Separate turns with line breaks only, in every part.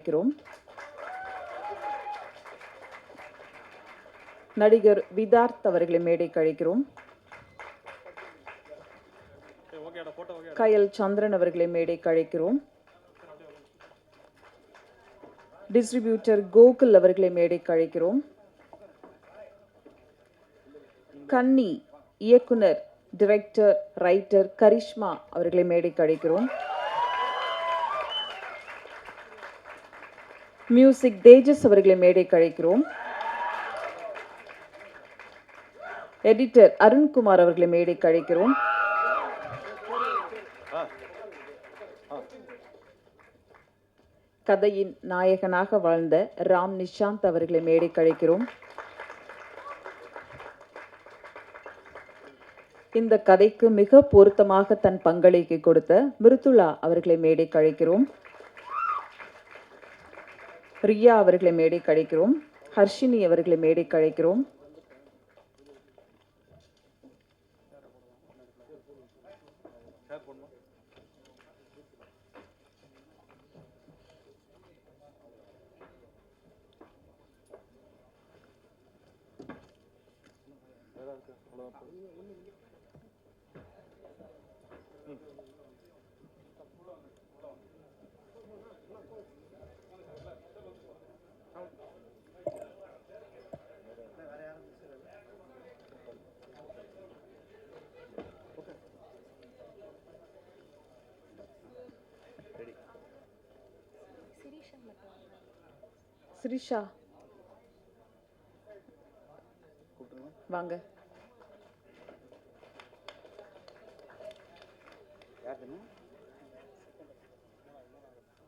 இருக்கிறோம். நடிகர் விதார்த் அவர்களை மேடைக்கு அழைக்கிறோம். கயல் சந்திரன் அவர்களை மேடைக்கு அழைக்கிறோம். டிஸ்ட்ரிபியூட்டர் கோகுல் அவர்களை மேடைக்கு அழைக்கிறோம். கன்னி இயக்குனர், டைரக்டர், ரைட்டர் கரிஷ்மா அவர்களை மேடைக்கு அழைக்கிறோம். மியூசிக் தேஜஸ் அவர்களை மேடைக்கு அழைக்கிறோம். எடிட்டர் அருண்குமார் அவர்களை மேடைக்கு அழைக்கிறோம். கதையின் நாயகனாக வாழ்ந்த ராம் நிஷாந்த் அவர்களை மேடைக்கு அழைக்கிறோம். இந்த கதைக்கு மிக பொருத்தமாக தன் பங்களிப்பை கொடுத்த மிருதுளா அவர்களை மேடைக்கு அழைக்கிறோம். ரியா அவர்களை மேடைக்கு அழைக்கிறோம். ஹர்ஷினி அவர்களை மேடைக்கு அழைக்கிறோம். ஸ்ரீஷா வாங்க.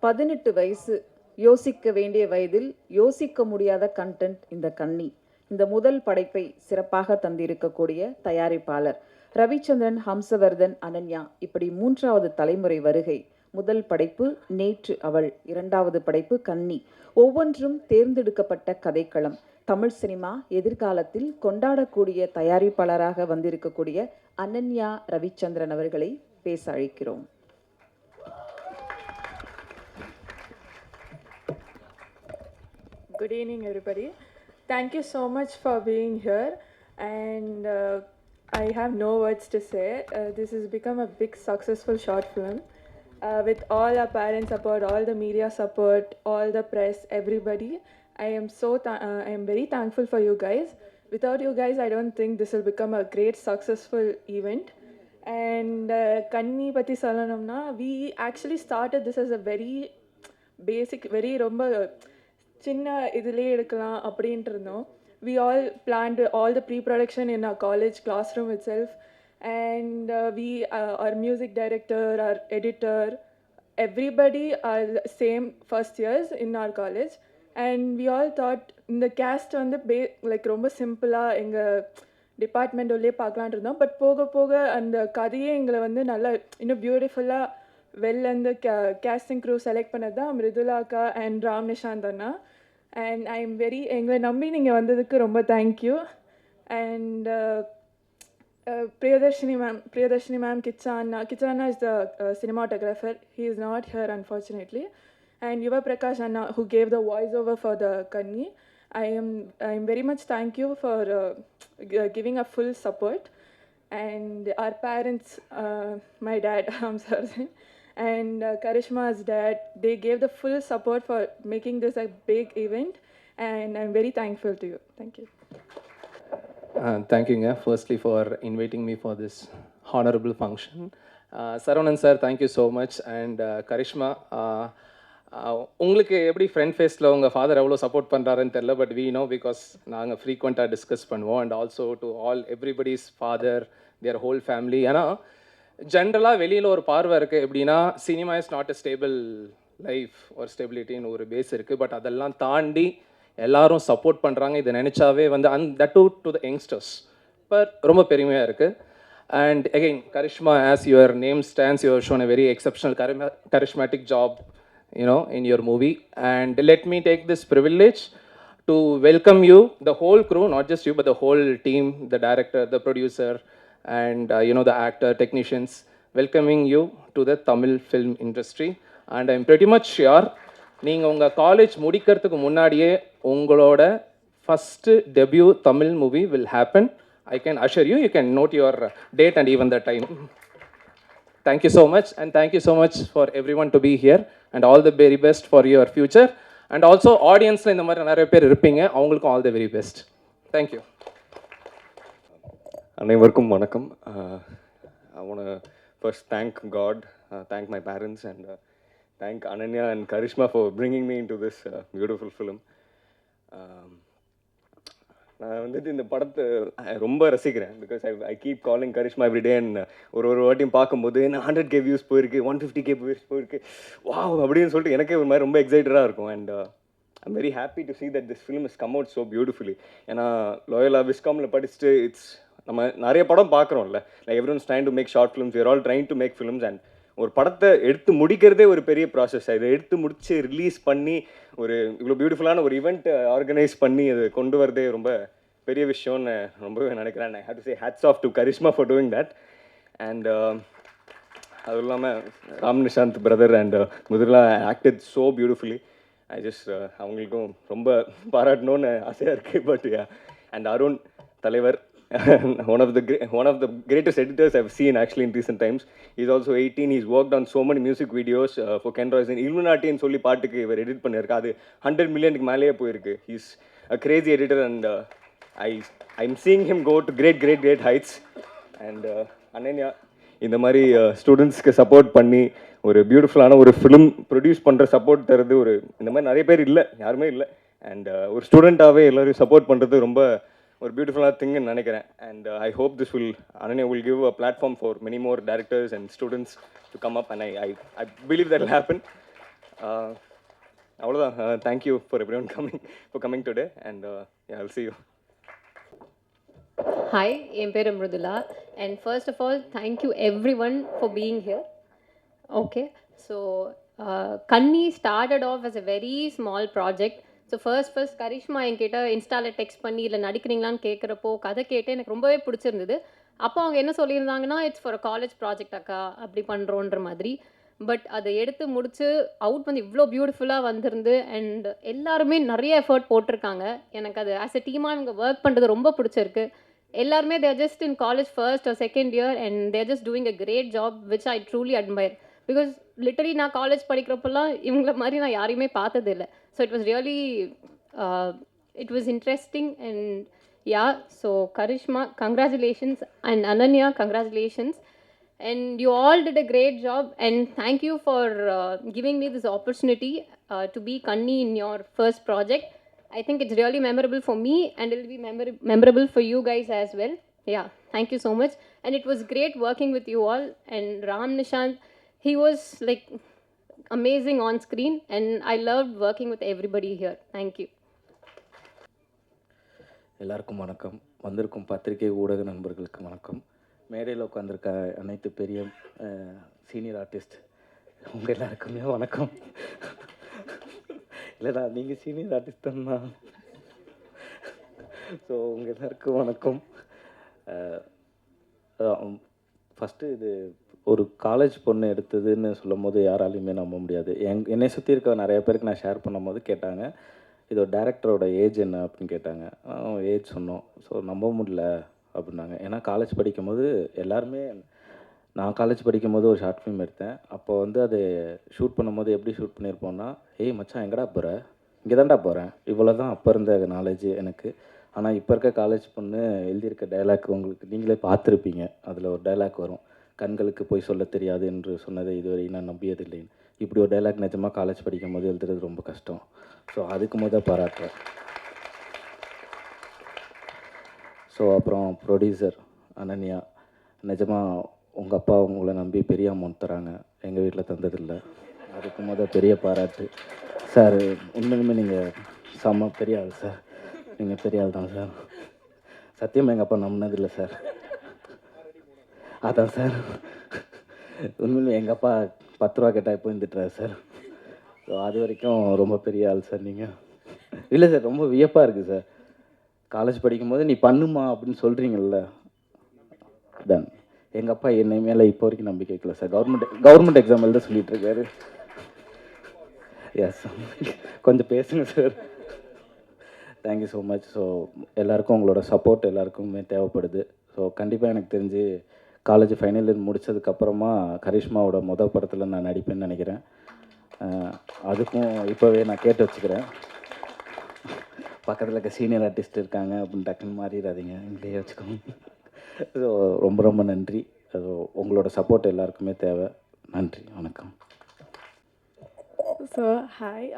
பதினெட்டு வயசு, யோசிக்க வேண்டிய வயதில் யோசிக்க முடியாத கண்டென்ட் இந்த கன்னி. இந்த முதல் படைப்பை சிறப்பாக தந்திருக்கக்கூடிய தயாரிப்பாளர் ரவிச்சந்திரன், ஹம்சவர்தன், அனன்யா, இப்படி மூன்றாவது தலைமுறை வருகை. முதல் படைப்பு நேற்று அவள், இரண்டாவது படைப்பு கன்னி. ஒவ்வொன்றும் தேர்ந்தெடுக்கப்பட்ட கதைக்களம். தமிழ் சினிமா எதிர்காலத்தில் கொண்டாடக்கூடிய தயாரிப்பாளராக வந்திருக்கக்கூடிய அனன்யா ரவிச்சந்திரன் அவர்களை பேச அழைக்கிறோம்.
Good evening, everybody. Thank you so much for being here, and I have no words to say. This has become a big successful short film. With all our parents' support, all the media support, all the press, everybody, I am very thankful for you guys. Without you guys, I don't think this will become a great successful event. And Kanni Pati Salanamna, we actually started this as a very basic, very ரொம்ப சின்ன இதிலே எடுக்கலாம் அப்படின்ட்டு இருந்தோம். We all planned all the pre-production in our college classroom itself, and our music director, our editor, everybody are same first years in our college, and we all thought இந்த cast வந்து like ரொம்ப சிம்பிளாக எங்கள் department உள்ளே பார்க்கலான்ட்டு இருந்தோம். But போக போக அந்த கதையே எங்களை வந்து நல்லா இன்னும் பியூட்டிஃபுல்லாக வெளிலேருந்து கேஸ்டிங் க்ரூ செலக்ட் பண்ணது தான் மிருதுலாக்கா அண்ட் ராம் நிஷாந்த் அண்ணா. அண்ட் ஐ எம் வெரி, எங்களை நம்பி நீங்கள் வந்ததுக்கு ரொம்ப thank you. And Priyadarshini ma'am, Kicha Anna is the cinematographer. He is not here, unfortunately. And Yuva Prakash Anna, who gave the voiceover for the Kanni. I am very much thank you for giving a full support. And our parents, my dad, Hamsarjan, and Karishma's dad, they gave the full support for making this a big event. And I'm very thankful to you. Thank you.
Thank you, firstly, for inviting me for this honorable function. Saravanan sir, thank you so much. And Karishma, உங்களுக்கு எப்படி friend ஃபேஸில் உங்கள் father எவ்வளோ support பண்ணுறாருன்னு தெரில, but we know because நாங்கள் ஃப்ரீக்வெண்ட்டாக discuss பண்ணுவோம். And also to all everybody's father, their whole family. ஏன்னா ஜென்ரலாக வெளியில் ஒரு பார்வை இருக்குது எப்படின்னா, cinema is not a stable life ஒரு ஸ்டெபிலிட்டின்னு ஒரு பேஸ் இருக்குது. பட் அதெல்லாம் தாண்டி எல்லாரும் சப்போர்ட் பண்ணுறாங்க. இதை நினச்சாவே வந்து that to the youngsters but ரொம்ப பெருமையாக இருக்குது. And again Karishma, as your name stands, you have shown a very exceptional charismatic job, you know, in your movie. And let me take this privilege to welcome you, the whole crew, not just you but the whole team, the director, the producer, and you know, the actor, technicians, welcoming you to the Tamil film industry. And I'm pretty much sure நீங்கள் உங்கள் college முடிக்கிறதுக்கு முன்னாடியே உங்களோட first debut Tamil movie will happen. I can assure you, you can note your date and even the time. Thank you so much, and thank you so much for everyone to be here, and all the very best for your future. And also audience la indha mari nariya per irupinga, avungalukku all the very best. Thank you.
அனைவருக்கும் வணக்கம். I want to first thank God, thank my parents, and thank Ananya and Karishma for bringing me into this beautiful film. நான் வந்துட்டு இந்த படத்தை ரொம்ப ரசிக்கிறேன். Because I keep calling Karishma everyday. And ஒரு வாட்டியும் பார்க்கும்போது என்ன 100K வியூஸ் போயிருக்கு, 150K வியூஸ் போயிருக்கு, வாவ் அப்படின்னு சொல்லிட்டு எனக்கே ஒரு மாதிரி ரொம்ப எக்ஸைட்டடாக இருக்கும். And I'm very happy to see that this film has come out so beautifully. ஏன்னா லோயலா விஸ்காமில் படிச்சுட்டு நம்ம நிறைய படம் பார்க்குறோம்ல, like everyone's trying to make short films, we are all trying to make films. And ஒரு படத்தை எடுத்து முடிக்கிறதே ஒரு பெரிய ப்ராசஸ். இதை எடுத்து முடித்து ரிலீஸ் பண்ணி ஒரு இவ்வளோ பியூட்டிஃபுல்லான ஒரு ஈவெண்ட் ஆர்கனைஸ் பண்ணி அதை கொண்டு வரதே ரொம்ப பெரிய விஷயம்னு ரொம்பவே நினைக்கிறேன். I have to say hats off to Karishma for doing that. And அதுவும் இல்லாமல் ராம் நிஷாந்த் பிரதர் அண்ட் முதலா acted so beautifully. I just அவங்களுக்கும் ரொம்ப பாராட்டணும்னு ஆசையாக இருக்குது. பட் அண்ட் அருண் தலைவர், one of the greatest editors I've seen actually in recent times. He's also 18. He's worked on so many music videos for Ken Royce. Illuminati ன்னு சொல்லி பாட்டுக்கு இவர் edit பண்ணியிருக்கா. அது 100 மில்லியனுக்கு மேலேயே போயிருக்கு. He's a crazy editor, and I'm seeing him go to great heights. And Ananya இந்த மாதிரி ஸ்டூடெண்ட்ஸ்க்கு சப்போர்ட் பண்ணி ஒரு பியூட்டிஃபுல்லான ஒரு ஃபிலிம் ப்ரொடியூஸ் பண்ணுற சப்போர்ட் தருது ஒரு இந்த மாதிரி நிறைய பேர் இல்லை, யாருமே இல்லை. அண்ட் ஒரு ஸ்டூடெண்ட்டாகவே எல்லோரையும் சப்போர்ட் பண்ணுறது ரொம்ப ஒரு பியூட்டிஃபுல்லான திங்னு நினைக்கிறேன். And I hope this will Ananya will give a platform for many more directors and students to come up, and I believe that will happen. அவ்வளோதான். Thank you for everyone coming today, and yeah, I'll see you.
Hi, என் பேர் Mridula, and first of all, thank you everyone for being here. Okay, so Kanni started off as a very small project. So first Karishma என்கிட்ட இன்ஸ்டாவில் text பண்ணி இல்லை நடிக்கிறீங்களான்னு கேட்குறப்போ கதை கேட்டு எனக்கு ரொம்பவே பிடிச்சிருந்தது. அப்போ அவங்க என்ன சொல்லியிருந்தாங்கன்னா, it's for a college project அக்கா, அப்படி பண்ணுறோன்ற மாதிரி. பட் அதை எடுத்து முடிச்சு அவுட் வந்து இவ்வளோ பியூட்டிஃபுல்லாக வந்திருந்து. அண்ட் எல்லாருமே நிறைய எஃபர்ட் போட்டிருக்காங்க. எனக்கு அது ஆஸ் எ டீமாக இவங்க ஒர்க் பண்ணுறது ரொம்ப பிடிச்சிருக்கு. எல்லாருமே they're just in college first or second year, and they're just doing a great job which I truly admire. Because literally நான் காலேஜ் படிக்கிறப்பெல்லாம் இவங்கள மாதிரி நான் யாரையுமே பார்த்ததில்லை. So it was really it was interesting. And yeah, so Karishma, congratulations, and Ananya, congratulations, and you all did a great job. And thank you for giving me this opportunity to be Kanni in your first project. I think it's really memorable for me, and it will be memorable for you guys as well. Yeah, thank you so much. And it was great working with you all. And Ram Nishant, he was like amazing on screen, and I loved working with everybody here. Thank you.
எல்லாருக்கும் வணக்கம். வந்திருக்கும் பத்திரிகை ஊடக நண்பர்களுக்கு வணக்கம். மேடையில் உட்காந்துருக்க அனைத்து பெரிய சீனியர் ஆர்டிஸ்ட் உங்கள் எல்லாருக்குமே வணக்கம். இல்லைடா, நீங்கள் சீனியர் ஆர்டிஸ்ட் தான்ண்ணா. ஸோ உங்கள் எல்லாருக்கும் வணக்கம். ஃபஸ்ட்டு இது ஒரு காலேஜ் பொண்ணு எடுத்ததுன்னு சொல்லும் போது யாராலையுமே நம்ப முடியாது. என்னை சுற்றி இருக்க நிறைய பேருக்கு நான் ஷேர் பண்ணும் போது கேட்டாங்க, இதோ டேரக்டரோட ஏஜ் என்ன அப்படின்னு கேட்டாங்க. ஏஜ் சொன்னோம். ஸோ நம்ப முடியல அப்படின்னாங்க. ஏன்னா காலேஜ் படிக்கும்போது எல்லாருமே, நான் காலேஜ் படிக்கும்போது ஒரு ஷார்ட் ஃபிலிம் எடுத்தேன். அப்போ வந்து அது ஷூட் பண்ணும்போது எப்படி ஷூட் பண்ணியிருப்போம்னா, ஏய் மச்சான் எங்கடா போகிற, இங்கே தான்டா போகிறேன், இவ்வளோ தான் அப்போ இருந்த நாலேஜ் எனக்கு. ஆனால் இப்போ இருக்க காலேஜ் பொண்ணு எழுதியிருக்க டைலாக் உங்களுக்கு நீங்களே பார்த்துருப்பீங்க. அதில் ஒரு டைலாக் வரும், கண்களுக்கு போய் சொல்ல தெரியாது என்று சொன்னதை இதுவரை நான் நம்பியதில்லைன்னு. இப்படி ஒரு டைலாக் நிஜமாக காலேஜ் படிக்கும் போது எழுதுறது ரொம்ப கஷ்டம். ஸோ அதுக்கு முதல் பாராட்டுறேன். ஸோ அப்புறம் ப்ரொடியூசர் அனன்யா, நிஜமாக உங்கள் அப்பா உங்களை நம்பி பெரிய அமௌண்ட் தராங்க, எங்கள் வீட்டில் தந்ததில்லை. அதுக்கு முதல் பெரிய பாராட்டு சார். உண்மையுமே நீங்கள் செம்ம பெரிய ஆள் சார். நீங்கள் பெரிய ஆள் தான் சார். சத்தியமாக எங்கள் அப்பா நம்பினதில்லை சார். அதான் சார், உண்மையிலே எங்கள் அப்பா 10 ரூபா கேட்டால் இப்போ வந்துட்டுறாரு சார். ஸோ அது வரைக்கும் ரொம்ப பெரிய ஆள் சார் நீங்கள். இல்லை சார், ரொம்ப வியப்பாக இருக்குது சார். காலேஜ் படிக்கும்போது நீ பண்ணுமா அப்படின்னு சொல்கிறீங்கல்ல, தான் எங்கள் அப்பா என்னை மேலே இப்போ வரைக்கும் நம்பிக்கை வைக்கல சார். கவர்மெண்ட் எக்ஸாம் எழுத சொல்லிகிட்டு இருக்காரு. எஸ் கொஞ்சம் பேசுங்க sir. Thank you so much. So எல்லாருக்கும் உங்களோட சப்போர்ட் எல்லாருக்குமே தேவைப்படுது. ஸோ கண்டிப்பாக எனக்கு தெரிஞ்சு காலேஜ் ஃபைனல் இயர் முடித்ததுக்கப்புறமா கரிஷ்மாவோட மொதல் படத்தில் நான் நடிப்பேன்னு நினைக்கிறேன். அதுக்கும் இப்போவே நான் கேட்டு வச்சுக்கிறேன். பக்கத்தில் இருக்க சீனியர் ஆர்டிஸ்ட் இருக்காங்க அப்படின்னு டக்குன்னு மாறிடாதீங்க, இங்கேயே வச்சுக்கோங்க. ஸோ ரொம்ப ரொம்ப நன்றி. ஸோ உங்களோட சப்போர்ட் எல்லாருக்குமே தேவை. நன்றி, வணக்கம்.
So hi,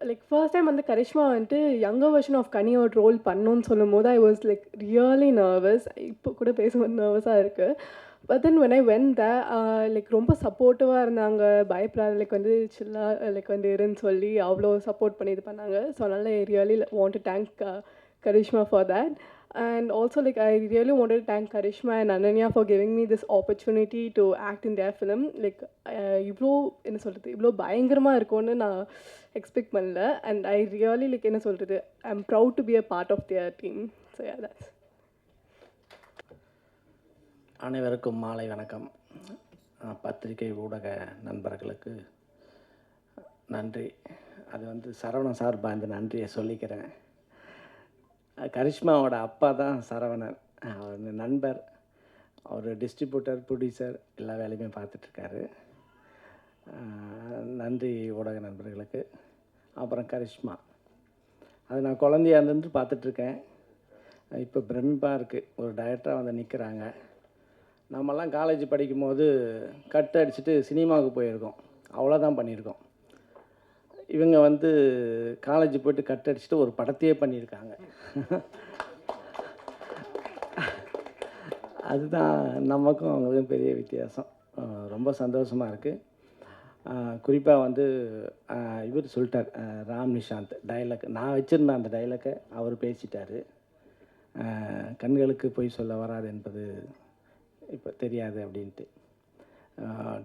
like first time வந்து கரிஷ்மா வந்துட்டு யங்கர் வெர்ஷன் ஆஃப் கனியோட ரோல் பண்ணோன்னு சொல்லும் போது I was like really nervous. இப்போ கூட பேசும்போது நர்வஸாக இருக்குது. But then when I when the like ரொம்ப சப்போர்ட்டிவாக இருந்தாங்க, பயப்படாத லைக் வந்து சில்லாக லைக் வந்து இருன்னு சொல்லி அவ்வளோ சப்போர்ட் பண்ணி இது பண்ணாங்க. ஸோ அதனால் I really want to thank Karishma for that. And also like I really wanted to thank Karishma and Ananya for giving me this opportunity to act in their film. Like இவ்வளோ என்ன சொல்கிறது, இவ்வளோ பயங்கரமாக இருக்கும்னு நான் expect பண்ணல. And I really like என்ன சொல்கிறது, I am proud to be a part of their team. So yeah, that's.
அனைவருக்கும் மாலை வணக்கம். பத்திரிகை ஊடக நண்பர்களுக்கு நன்றி. அது வந்து சரவணன் சார்பாக இந்த நன்றியை சொல்லிக்கிறேன். கரிஷ்மாவோட அப்பா தான் சரவணன், அவர் நண்பர். அவர் டிஸ்ட்ரிபியூட்டர், ப்ரொடியூசர் எல்லா வேலையுமே பார்த்துட்ருக்காரு. நன்றி ஊடக நண்பர்களுக்கு. அப்புறம் கரிஷ்மா, அது நான் குழந்தையா இருந்துட்டு பார்த்துட்ருக்கேன். இப்போ பிரமிப்பாக இருக்குது, ஒரு டைரக்டராக வந்து நிற்கிறாங்க. நம்மலாம் காலேஜ் படிக்கும்போது கட் அடிச்சுட்டு சினிமாவுக்கு போயிருக்கோம், அவ்வளோதான் பண்ணியிருக்கோம். இவங்க வந்து காலேஜ் போய்ட்டு கட் அடிச்சுட்டு ஒரு படத்தையே பண்ணியிருக்காங்க. அதுதான் நமக்கும் அவங்களுக்கும் பெரிய வித்தியாசம். ரொம்ப சந்தோஷமாக இருக்குது. குறிப்பாக வந்து இவர் சொல்லிட்டார், ராம் நிஷாந்த் டைலாக், நான் வச்சுருந்த அந்த டைலாக்கை அவர் பேசிட்டார். கண்களுக்கு போய் சொல்ல வராது என்பது இப்போ தெரியாது அப்படின்ட்டு.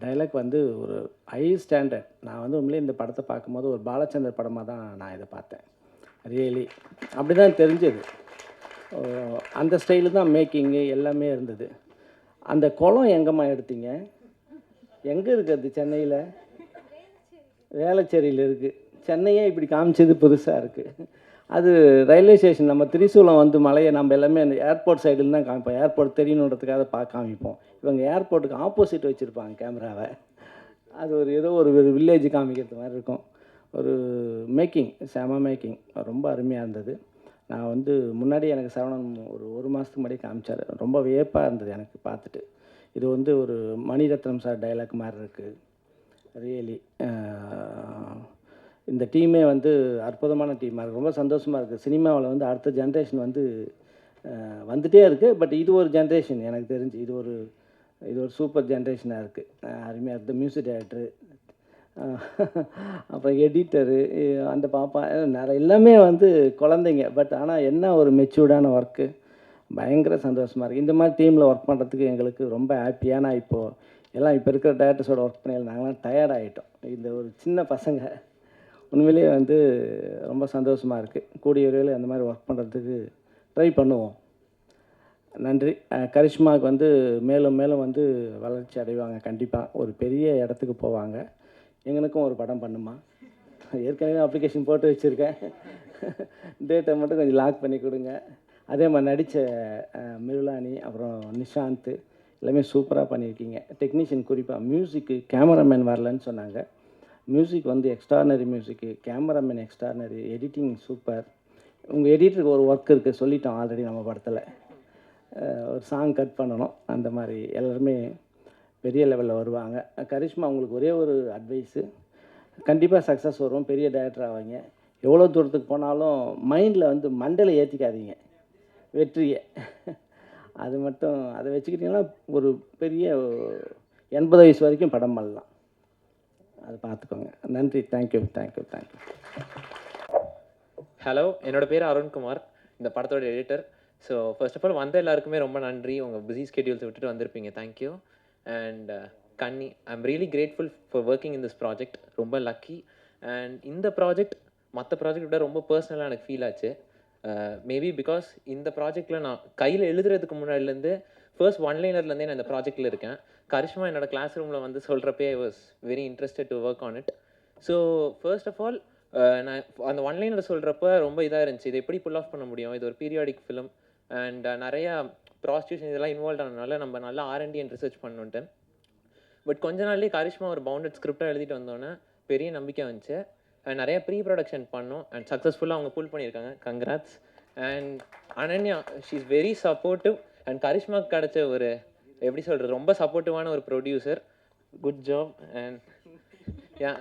டைலாக் வந்து ஒரு ஹை ஸ்டாண்டர்ட். நான் வந்து உண்மையிலே இந்த படத்தை பார்க்கும்போது ஒரு பாலச்சந்தர் படமாக தான் நான் இதை பார்த்தேன். ரியலி அப்படி தான் தெரிஞ்சது. அந்த ஸ்டைலு தான் மேக்கிங்கு எல்லாமே இருந்தது. அந்த குளம் எங்கேம்மா எடுத்தீங்க? எங்கே இருக்குது அது? சென்னையில் வேளச்சேரியில் இருக்குது. சென்னையே இப்படி காமிச்சது புதுசாக இருக்குது. அது ரயில்வே ஸ்டேஷன், நம்ம திரிசூலம் வந்து மலையை நம்ம எல்லாமே அந்த ஏர்போர்ட் சைடில் தான் காமிப்போம். ஏர்போர்ட் தெரியணுன்றதுக்காக காமிப்போம். இவங்க ஏர்போர்ட்டுக்கு ஆப்போசிட் வச்சுருப்பாங்க கேமராவை. அது ஒரு ஏதோ ஒரு வில்லேஜ் காமிக்கிறது மாதிரி இருக்கும். ஒரு மேக்கிங், செம மேக்கிங், ரொம்ப அருமையாக இருந்தது. நான் வந்து முன்னாடி எனக்கு சரவணன் ஒரு மாதத்துக்கு முன்னாடி காமிச்சார். ரொம்ப வியப்பாக இருந்தது எனக்கு பார்த்துட்டு. இது வந்து ஒரு மணிரத்னம் சார் டைலாக் மாதிரி இருக்குது. ரியலி இந்த டீமே வந்து அற்புதமான டீமாக இருக்குது. ரொம்ப சந்தோஷமாக இருக்குது. சினிமாவில் வந்து அடுத்த ஜென்ரேஷன் வந்து வந்துகிட்டே இருக்குது. பட் இது ஒரு ஜென்ரேஷன் எனக்கு தெரிஞ்சு, இது ஒரு சூப்பர் ஜென்ரேஷனாக இருக்குது. அருமையாக இருக்குது. மியூசிக் டைரக்டரு, அப்புறம் எடிட்டரு, அந்த பாப்பா, நிறைய எல்லாமே வந்து குழந்தைங்க. பட் ஆனால் என்ன ஒரு மெச்சூர்டான ஒர்க்கு, பயங்கர சந்தோஷமாக இருக்குது. இந்த மாதிரி டீமில் ஒர்க் பண்ணுறதுக்கு எங்களுக்கு ரொம்ப ஹாப்பியான. இப்போது எல்லாம் இப்போ இருக்கிற டேரக்டர்ஸோட ஒர்க் பண்ணி நாங்களாம் டயர்ட் ஆகிட்டோம். இந்த ஒரு சின்ன பசங்க உண்மையிலேயே வந்து ரொம்ப சந்தோஷமாக இருக்குது. கூடிய விரைவில் அந்த மாதிரி ஒர்க் பண்ணுறதுக்கு ட்ரை பண்ணுவோம். நன்றி. கரிஷ்மாவுக்கு வந்து மேலும் மேலும் வந்து வளர்ச்சி அடைவாங்க. கண்டிப்பாக ஒரு பெரிய இடத்துக்கு போவாங்க. எங்களுக்கும் ஒரு படம் பண்ணுமா? ஏற்கனவே அப்ளிகேஷன் போட்டு வச்சுருக்கேன். டேட்டை மட்டும் கொஞ்சம் லாக் பண்ணி கொடுங்க. அதே மாதிரி நடித்த மிருளானி, அப்புறம் நிஷாந்த் எல்லாமே சூப்பராக பண்ணியிருக்கீங்க. டெக்னீஷியன் குறிப்பாக மியூசிக்கு கேமராமேன் வரலன்னு சொன்னாங்க. மியூசிக் வந்து எக்ஸ்ட்ரானரி மியூசிக்கு, கேமராமேன் எக்ஸ்ட்ரானரி, எடிட்டிங் சூப்பர். உங்கள் எடிட்டருக்கு ஒரு ஒர்க் இருக்குது, சொல்லிட்டோம் ஆல்ரெடி நம்ம படத்தில். ஒரு சாங் கட் பண்ணணும். அந்த மாதிரி எல்லாருமே பெரிய லெவலில் வருவாங்க. கரிஷ்மா, உங்களுக்கு ஒரே ஒரு அட்வைஸு, கண்டிப்பாக சக்ஸஸ் வரும், பெரிய டைரக்டர் ஆவாங்க. எவ்வளோ தூரத்துக்கு போனாலும் மைண்டில் வந்து மண்டையில் ஏற்றிக்காதீங்க வெற்றியை. அது மட்டும் அதை வச்சுக்கிட்டிங்கன்னா ஒரு பெரிய 80 வயசு வரைக்கும் படம் பண்ணலாம். அதை பார்த்துக்கோங்க. நன்றி. தேங்க்யூ.
ஹலோ, என்னோட பேர் அருண்குமார், இந்த படத்தோட editor. So first of all வந்த எல்லாருக்குமே ரொம்ப நன்றி. உங்கள் பிஸி ஸ்கெடியூல்ஸ் விட்டுட்டு வந்திருப்பீங்க. தேங்க்யூ. அண்ட் கன்னி, I am really grateful for working in this project. ரொம்ப லக்கி. அண்ட் இந்த ப்ராஜெக்ட் மற்ற ப்ராஜெக்ட் விட ரொம்ப பர்சனலாக எனக்கு ஃபீல் ஆச்சு. மேபி பிகாஸ் இந்த ப்ராஜெக்டில் நான் கையில் எழுதுறதுக்கு முன்னாடிலேருந்து ஃபர்ஸ்ட் ஒன்லைனர்லேருந்தே நான் இந்த ப்ராஜெக்டில் இருக்கேன். கரிஷ்மா என்னோட கிளாஸ் ரூமில் வந்து சொல்கிறப்பே I was very interested to work on it. So first of all நான் அந்த ஒன்லைனில் சொல்கிறப்ப ரொம்ப இதாக இருந்துச்சு, இதை எப்படி புல் ஆஃப் பண்ண முடியும், இது ஒரு பீரியாடிக் ஃபிலிம் அண்ட் நிறையா ப்ராஸ்டியூஷன் இதெல்லாம் இன்வால்வ் ஆனதுனால நம்ம நல்லா R&D அண்ட் ரிசர்ச் பண்ணிட்டேன். பட் கொஞ்ச நாள்லேயே கரிஷ்மா ஒரு பவுண்டட் ஸ்கிரிப்டாக எழுதிட்டு வந்தோன்னே பெரிய நம்பிக்கை வந்துச்சு. அண்ட் நிறைய ப்ரீ ப்ரொடக்ஷன் பண்ணோம் அண்ட் சக்ஸஸ்ஃபுல்லாக அவங்க புல் பண்ணியிருக்காங்க. Congrats. And Ananya, she is very supportive and கரிஷ்மாவுக்கு கிடச்ச ஒரு எப்படி சொல்கிறது ரொம்ப சப்போர்ட்டிவான ஒரு producer. Good job. And yeah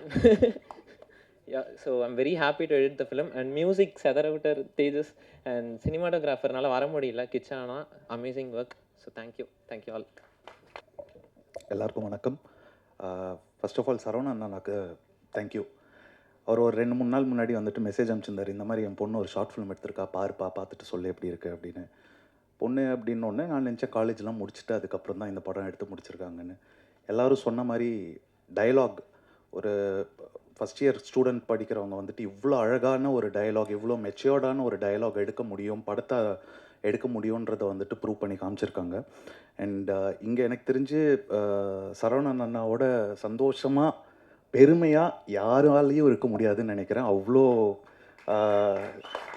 so I'm very happy to edit the film. And music செதரவிட்டர் தேஜஸ் அண்ட் சினிமாட்டோகிராஃபர்னால வர முடியல, கிச்சானா amazing work. So thank you all.
எல்லாருக்கும் வணக்கம். ஃபர்ஸ்ட் ஆஃப் ஆல் சரவணன் அண்ணாக்கு தேங்க்யூ. அவர் ஒரு 2-3 நாள் முன்னாடி வந்துட்டு மெசேஜ் அனுப்பிச்சிருந்தார், இந்த மாதிரி என் பொண்ணு ஒரு ஷார்ட் ஃபிலிம் எடுத்திருக்கா, பாருப்பா, பார்த்துட்டு சொல்லு எப்படி இருக்குது அப்படின்னு. பொண்ணு அப்படின்னோடனே நான் நினச்சேன் காலேஜ்லாம் முடிச்சுட்டு அதுக்கப்புறம் தான் இந்த படம் எடுத்து முடிச்சிருக்காங்கன்னு. எல்லோரும் சொன்ன மாதிரி டயலாக், ஒரு ஃபஸ்ட் இயர் ஸ்டூடெண்ட் படிக்கிறவங்க வந்துட்டு இவ்வளோ அழகான ஒரு டயலாக், இவ்வளோ மெச்சூர்டான ஒரு டயலாக் எடுக்க முடியும், படத்தை எடுக்க முடியுன்றதை வந்துட்டு ப்ரூவ் பண்ணி காமிச்சிருக்காங்க. அண்ட் இங்கே எனக்கு தெரிஞ்சு சரவணன் அண்ணாவோட சந்தோஷமாக பெருமையாக யாராலையும் இருக்க முடியாதுன்னு நினைக்கிறேன். அவ்வளோ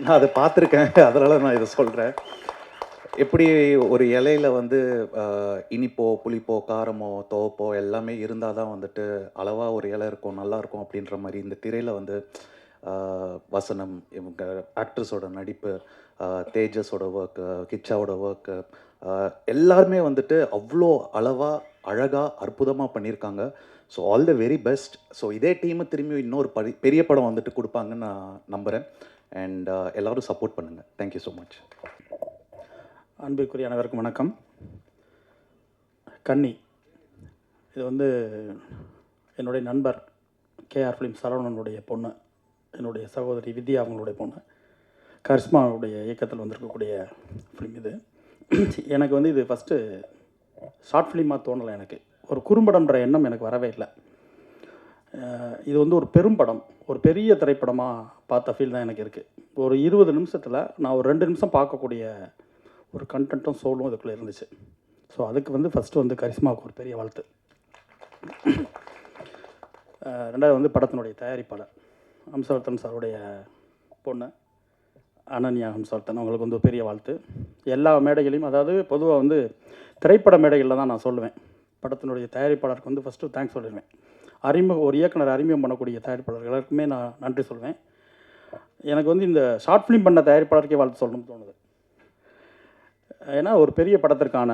நான் அதை பார்த்துருக்கேன், அதனால் நான் இதை சொல்கிறேன். எப்படி ஒரு இலையில வந்து இனிப்போ புளிப்போ காரமோ துவப்போ எல்லாமே இருந்தால் தான் வந்துட்டு அளவாக ஒரு இலை இருக்கும், நல்லாயிருக்கும் அப்படின்ற மாதிரி இந்த திரையில் வந்து வசனம், இவங்க ஆக்ட்ரஸோட நடிப்பு, தேஜஸோட ஒர்க்கு, கிச்சாவோட ஒர்க்கு, எல்லாருமே வந்துட்டு அவ்வளோ அளவாக அழகாக அற்புதமாக பண்ணியிருக்காங்க. So all the very best. So இதே டீமு திரும்பியும் இன்னொரு பெரிய படம் வந்துட்டு கொடுப்பாங்கன்னு நான் நம்புகிறேன். அண்ட் எல்லோரும் சப்போர்ட் பண்ணுங்கள். Thank you so much.
அன்பிற்குரிய அனைவருக்கும் வணக்கம். கன்னி, இது வந்து என்னுடைய நண்பர் KR ஃபிலிம் சரவணனுடைய பொண்ணு, என்னுடைய சகோதரி வித்யா அவங்களுடைய பொண்ணு, கரிஷ்மாவுடைய இயக்கத்தில் வந்திருக்கக்கூடிய ஃபிலிம் இது. எனக்கு வந்து இது ஃபஸ்ட்டு ஷார்ட் ஃபிலிமாக தோணலை, எனக்கு ஒரு குறும்படம்ன்ற எண்ணம் எனக்கு வரவே இல்லை. இது வந்து ஒரு பெரும் படம், ஒரு பெரிய திரைப்படமாக பார்த்த ஃபீல் தான் எனக்கு இருக்குது. ஒரு 20 நிமிஷத்தில் நான் ஒரு 2 நிமிஷம் பார்க்கக்கூடிய ஒரு கண்டென்ட்டும் சோலும் இதுக்குள்ளே இருந்துச்சு. ஸோ அதுக்கு வந்து ஃபஸ்ட்டு வந்து கரிஷ்மாவுக்கு ஒரு பெரிய வாழ்த்து. ரெண்டாவது வந்து படத்தினுடைய தயாரிப்பாளர் ஹம்சவர்தன் சாருடைய பொண்ணு அனன்யா ஹம்சவர்தன், அவங்களுக்கு வந்து ஒரு பெரிய வாழ்த்து. எல்லா மேடைகளையும், அதாவது பொதுவாக வந்து திரைப்பட மேடைகளில் தான் நான் சொல்லுவேன், படத்தினுடைய தயாரிப்பாளருக்கு வந்து ஃபஸ்ட்டு தேங்க்ஸ் சொல்லிடுவேன். ஒரு இயக்குனர் அறிமுகம் பண்ணக்கூடிய தயாரிப்பாளர் எல்லாருக்குமே நான் நன்றி சொல்வேன். எனக்கு வந்து இந்த ஷார்ட் ஃபிலிம் பண்ண தயாரிப்பாளருக்கே வாழ்த்து சொல்லணும்னு தோணுது. ஏன்னா ஒரு பெரிய படத்திற்கான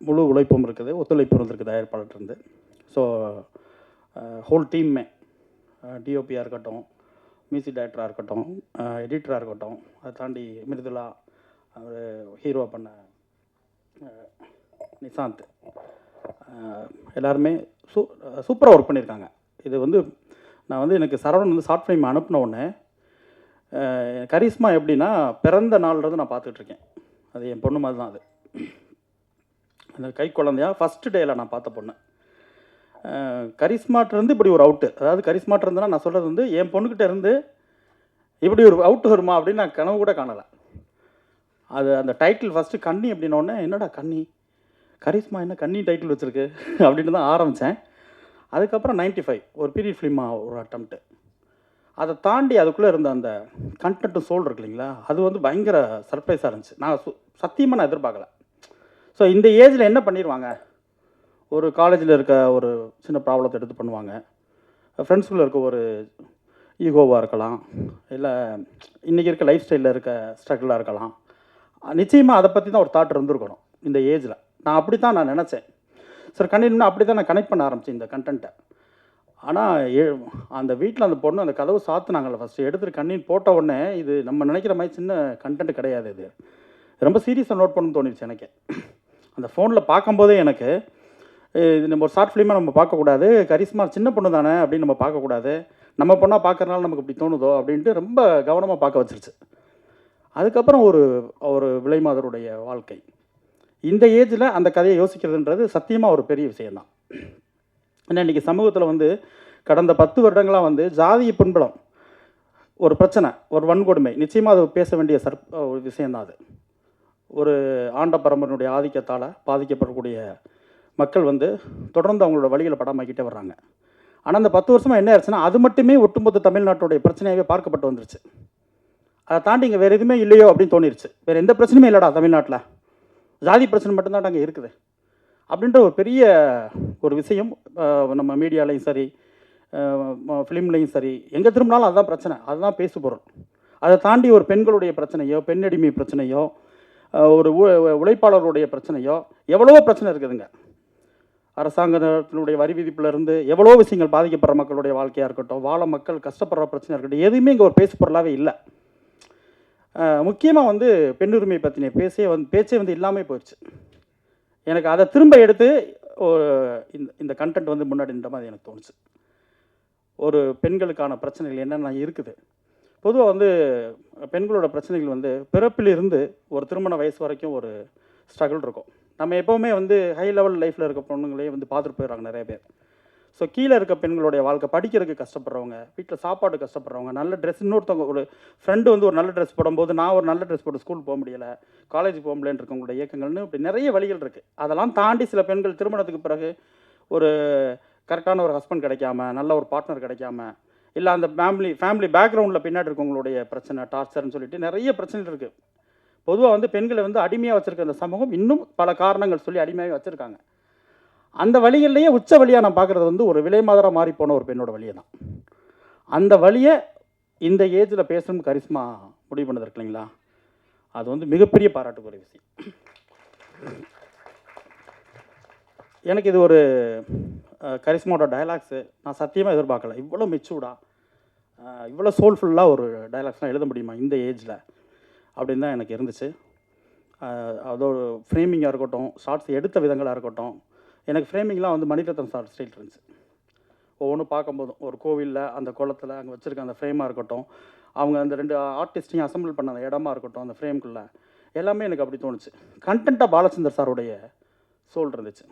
முழு உழைப்பும் இருக்குது, ஒத்துழைப்பும் இருந்திருக்கு தயாரிப்பாளர்கிட்டருந்து. ஸோ ஹோல் டீம்மே, டிஓபியாக இருக்கட்டும், மியூசிக் டைரக்டராக இருக்கட்டும், எடிட்டராக இருக்கட்டும், அதை தாண்டி மிருதுலா, அவர் ஹீரோவாக பண்ண நிசாந்த், எல்லாருமே சூப்பராக ஒர்க் பண்ணியிருக்காங்க. இது வந்து நான் வந்து எனக்கு சரவணன் வந்து ஷார்ட் ஃபிலிம் அனுப்பின உடனே கரிஷ்மா எப்படின்னா பிறந்த நாள்ன்றது நான் பார்த்துட்ருக்கேன். அது என் பொண்ணு மாதிரி தான். அது அந்த கை குழந்தையாக ஃபஸ்ட்டு டேயில் நான் பார்த்த பொண்ணு. கரிஷ்மாட்டிருந்து இப்படி ஒரு அவுட்டு, அதாவது கரிஷ்மாட்டிருந்துன்னா நான் சொல்கிறது வந்து என் பொண்ணுக்கிட்ட இருந்து இப்படி ஒரு அவுட்டு வருமா அப்படின்னு நான் கனவு கூட காணலை. அது அந்த டைட்டில் ஃபஸ்ட்டு கன்னி அப்படின்னோடனே, என்னடா கன்னி, கரிஷ்மா என்ன கன்னி டைட்டில் வச்சுருக்கு அப்படின்னு தான் ஆரம்பித்தேன். அதுக்கப்புறம் 95 ஒரு பீரியட் ஃபிலிமாக ஒரு அட்டம்ப்ட்டு. அதை தாண்டி அதுக்குள்ளே இருந்த அந்த கண்டென்ட்டு சோல் இருக்கு இல்லைங்களா, அது வந்து பயங்கர சர்ப்ரைஸாக இருந்துச்சு. நான் சத்தியமாக நான் எதிர்பார்க்கல. ஸோ இந்த ஏஜில் என்ன பண்ணிடுவாங்க, ஒரு காலேஜில் இருக்க ஒரு சின்ன ப்ராப்ளத்தை எடுத்து பண்ணுவாங்க, ஃப்ரெண்ட்ஸுக்குள்ளே இருக்க ஒரு ஈகோவாக இருக்கலாம், இல்லை இன்றைக்கி இருக்க லைஃப் ஸ்டைலில் இருக்க ஸ்ட்ரகிளாக இருக்கலாம். நிச்சயமாக அதை பற்றி தான் ஒரு தாட் இருந்திருக்கணும் இந்த ஏஜில். நான் அப்படி தான் நான் நினச்சேன். சார் கண்டிப்பாக அப்படி தான் நான் கனெக்ட் பண்ண ஆரம்பித்தேன் இந்த கண்டென்ட்டை. ஆனால் அந்த வீட்டில் அந்த பொண்ணு அந்த கதவு சாத்துனாங்கள்ல, ஃபஸ்ட்டு எடுத்துகிட்டு கண்ணின்னு போட்ட உடனே இது நம்ம நினைக்கிற மாதிரி சின்ன கண்டென்ட் கிடையாது. இது ரொம்ப சீரியஸாக நோட் பண்ணணும்னு தோணிடுச்சு எனக்கு. அந்த ஃபோனில் பார்க்கும்போதே எனக்கு இது நம்ம ஒரு ஷார்ட் ஃபிலிமாக நம்ம பார்க்கக்கூடாது, கரிஷ்மா சின்ன பொண்ணு தானே அப்படின்னு நம்ம பார்க்கக்கூடாது, நம்ம பொண்ணாக பார்க்குறதுனால நமக்கு இப்படி தோணுதோ அப்படின்ட்டு ரொம்ப கவனமாக பார்க்க வச்சிருச்சு. அதுக்கப்புறம் ஒரு விலைமாதருடைய வாழ்க்கை, இந்த ஏஜில் அந்த கதையை யோசிக்கிறதுன்றது சத்தியமாக ஒரு பெரிய விஷயந்தான். ஏன்னா இன்றைக்கி சமூகத்தில் வந்து கடந்த 10 வருடங்களாக வந்து ஜாதிய பின்புலம் ஒரு பிரச்சனை, ஒரு வன்கொடுமை, நிச்சயமாக அது பேச வேண்டிய ஒரு விஷயந்தான். அது ஒரு ஆண்ட பரம்பரையினுடைய ஆதிக்கத்தால் பாதிக்கப்படக்கூடிய மக்கள் வந்து தொடர்ந்து அவங்களோட வழிகளை படமாக்கிட்டே வர்றாங்க. ஆனால் அந்த 10 வருஷமாக என்ன ஆயிடுச்சுன்னா அது மட்டுமே ஒட்டுமொத்த தமிழ்நாட்டுடைய பிரச்சனையாகவே பார்க்கப்பட்டு வந்துருச்சு. அதை தாண்டி இங்கே வேறு எதுவுமே இல்லையோ அப்படின்னு தோணிருச்சு. வேறு எந்த பிரச்சனையுமே இல்லைடா தமிழ்நாட்டில், ஜாதி பிரச்சனை மட்டும்தான் அங்கே இருக்குது அப்படின்ற ஒரு பெரிய ஒரு விஷயம் நம்ம மீடியாலையும் சரி ஃபிலிம்லேயும் சரி எங்கே திரும்பினாலும் அதுதான் பிரச்சனை, அதுதான் பேசு பொருள். அதை தாண்டி ஒரு பெண்களுடைய பிரச்சனையோ பெண்ணடிமை பிரச்சனையோ ஒரு உழைப்பாளர்களுடைய பிரச்சனையோ எவ்வளவோ பிரச்சனை இருக்குதுங்க. அரசாங்கத்தினுடைய வரி விதிப்புலேருந்து எவ்வளோ விஷயங்கள் பாதிக்கப்படுற மக்களுடைய வாழ்க்கையாக இருக்கட்டும், வாழ மக்கள் கஷ்டப்படுற பிரச்சனையாக இருக்கட்டும், எதுவுமே இங்கே ஒரு பேசு பொருளாகவே இல்லை. முக்கியமாக வந்து பெண்ணுரிமை பற்றின பேச்சே வந்து இல்லாமல் போயிடுச்சு. எனக்கு அதை திரும்ப எடுத்து இந்த கண்டென்ட் வந்து முன்னாடின்ற மாதிரி எனக்கு தோணுச்சு. ஒரு பெண்களுக்கான பிரச்சனைகள் என்னென்ன இருக்குது. பொதுவாக வந்து பெண்களோட பிரச்சனைகள் வந்து பிறப்பிலிருந்து ஒரு திருமண வயசு வரைக்கும் ஒரு ஸ்ட்ரகிள் இருக்கும். நம்ம எப்போவுமே வந்து ஹை லெவல் லைஃப்பில் இருக்க பொண்ணுங்களே வந்து பார்த்துட்டு போயிடுறாங்க நிறைய பேர். ஸோ கீழே இருக்க பெண்களுடைய வாழ்க்கை, படிக்கிறதுக்கு கஷ்டப்படுறவங்க, வீட்டில் சாப்பாடு கஷ்டப்படுறவங்க, நல்ல ட்ரெஸ், இன்னொருத்தவங்க ஒரு ஃப்ரெண்டு வந்து ஒரு நல்ல ட்ரெஸ் போடும்போது நான் ஒரு நல்ல ட்ரெஸ் போட்டு ஸ்கூல் போக முடியலை, காலேஜ் போக முடியலன்னு இருக்கவங்களுடைய இயக்கங்கள்னு இப்படி நிறைய வழிகள் இருக்குது. அதெல்லாம் தாண்டி சில பெண்கள் திருமணத்துக்கு பிறகு ஒரு கரெக்டான ஒரு ஹஸ்பண்ட் கிடைக்காம, நல்ல ஒரு பார்ட்னர் கிடைக்காம, இல்லை அந்த ஃபேமிலி பேக்ரவுண்டில் பின்னாடி இருக்கவங்களுடைய பிரச்சனை, டார்ச்சர்னு சொல்லிட்டு நிறைய பிரச்சனைகள் இருக்குது. பொதுவாக வந்து பெண்களை வந்து அடிமையாக வச்சுருக்க அந்த சமூகம் இன்னும் பல காரணங்கள் சொல்லி அடிமையாக வச்சுருக்காங்க. அந்த வழிகள்லேயே உச்ச வழியாக நான் பார்க்குறது வந்து ஒரு விலை மாதராக மாறி போன ஒரு பெண்ணோட வழியை தான். அந்த வழியை இந்த ஏஜில் பேசணும்னு கரிஷ்மா முடிவு பண்ணது இருக்கு இல்லைங்களா, அது வந்து மிகப்பெரிய பாராட்டுக்குரிய விஷயம். எனக்கு இது ஒரு கரிஷ்மாவோட டயலாக்ஸு நான் சத்தியமாக எதிர்பார்க்கல. இவ்வளோ மெச்சூர்டாக இவ்வளோ சோல்ஃபுல்லாக ஒரு டயலாக்ஸ்லாம் எழுத முடியுமா இந்த ஏஜில் அப்படின்னு தான் எனக்கு இருந்துச்சு. அதோட ஃப்ரேமிங்காக இருக்கட்டும், ஷார்ட்ஸ் எடுத்த விதங்களாக இருக்கட்டும், எனக்கு ஃப்ரேமிங்லாம் வந்து மணிரத்னம் சார் ஸ்டைல் இருந்துச்சு. ஒவ்வொன்றும் பார்க்கும்போதும் ஒரு கோவிலில் அந்த குளத்தில் அங்கே வச்சுருக்க அந்த ஃப்ரேமாக இருக்கட்டும், அவங்க அந்த 2 ஆர்டிஸ்டையும் அசம்பிள் பண்ண அந்த இடமா இருக்கட்டும், அந்த ஃப்ரேம்குள்ளே எல்லாமே எனக்கு அப்படி தோணுச்சு. கண்டென்ட்டாக பாலச்சந்தர் சாருடைய சோல் இருந்துச்சு.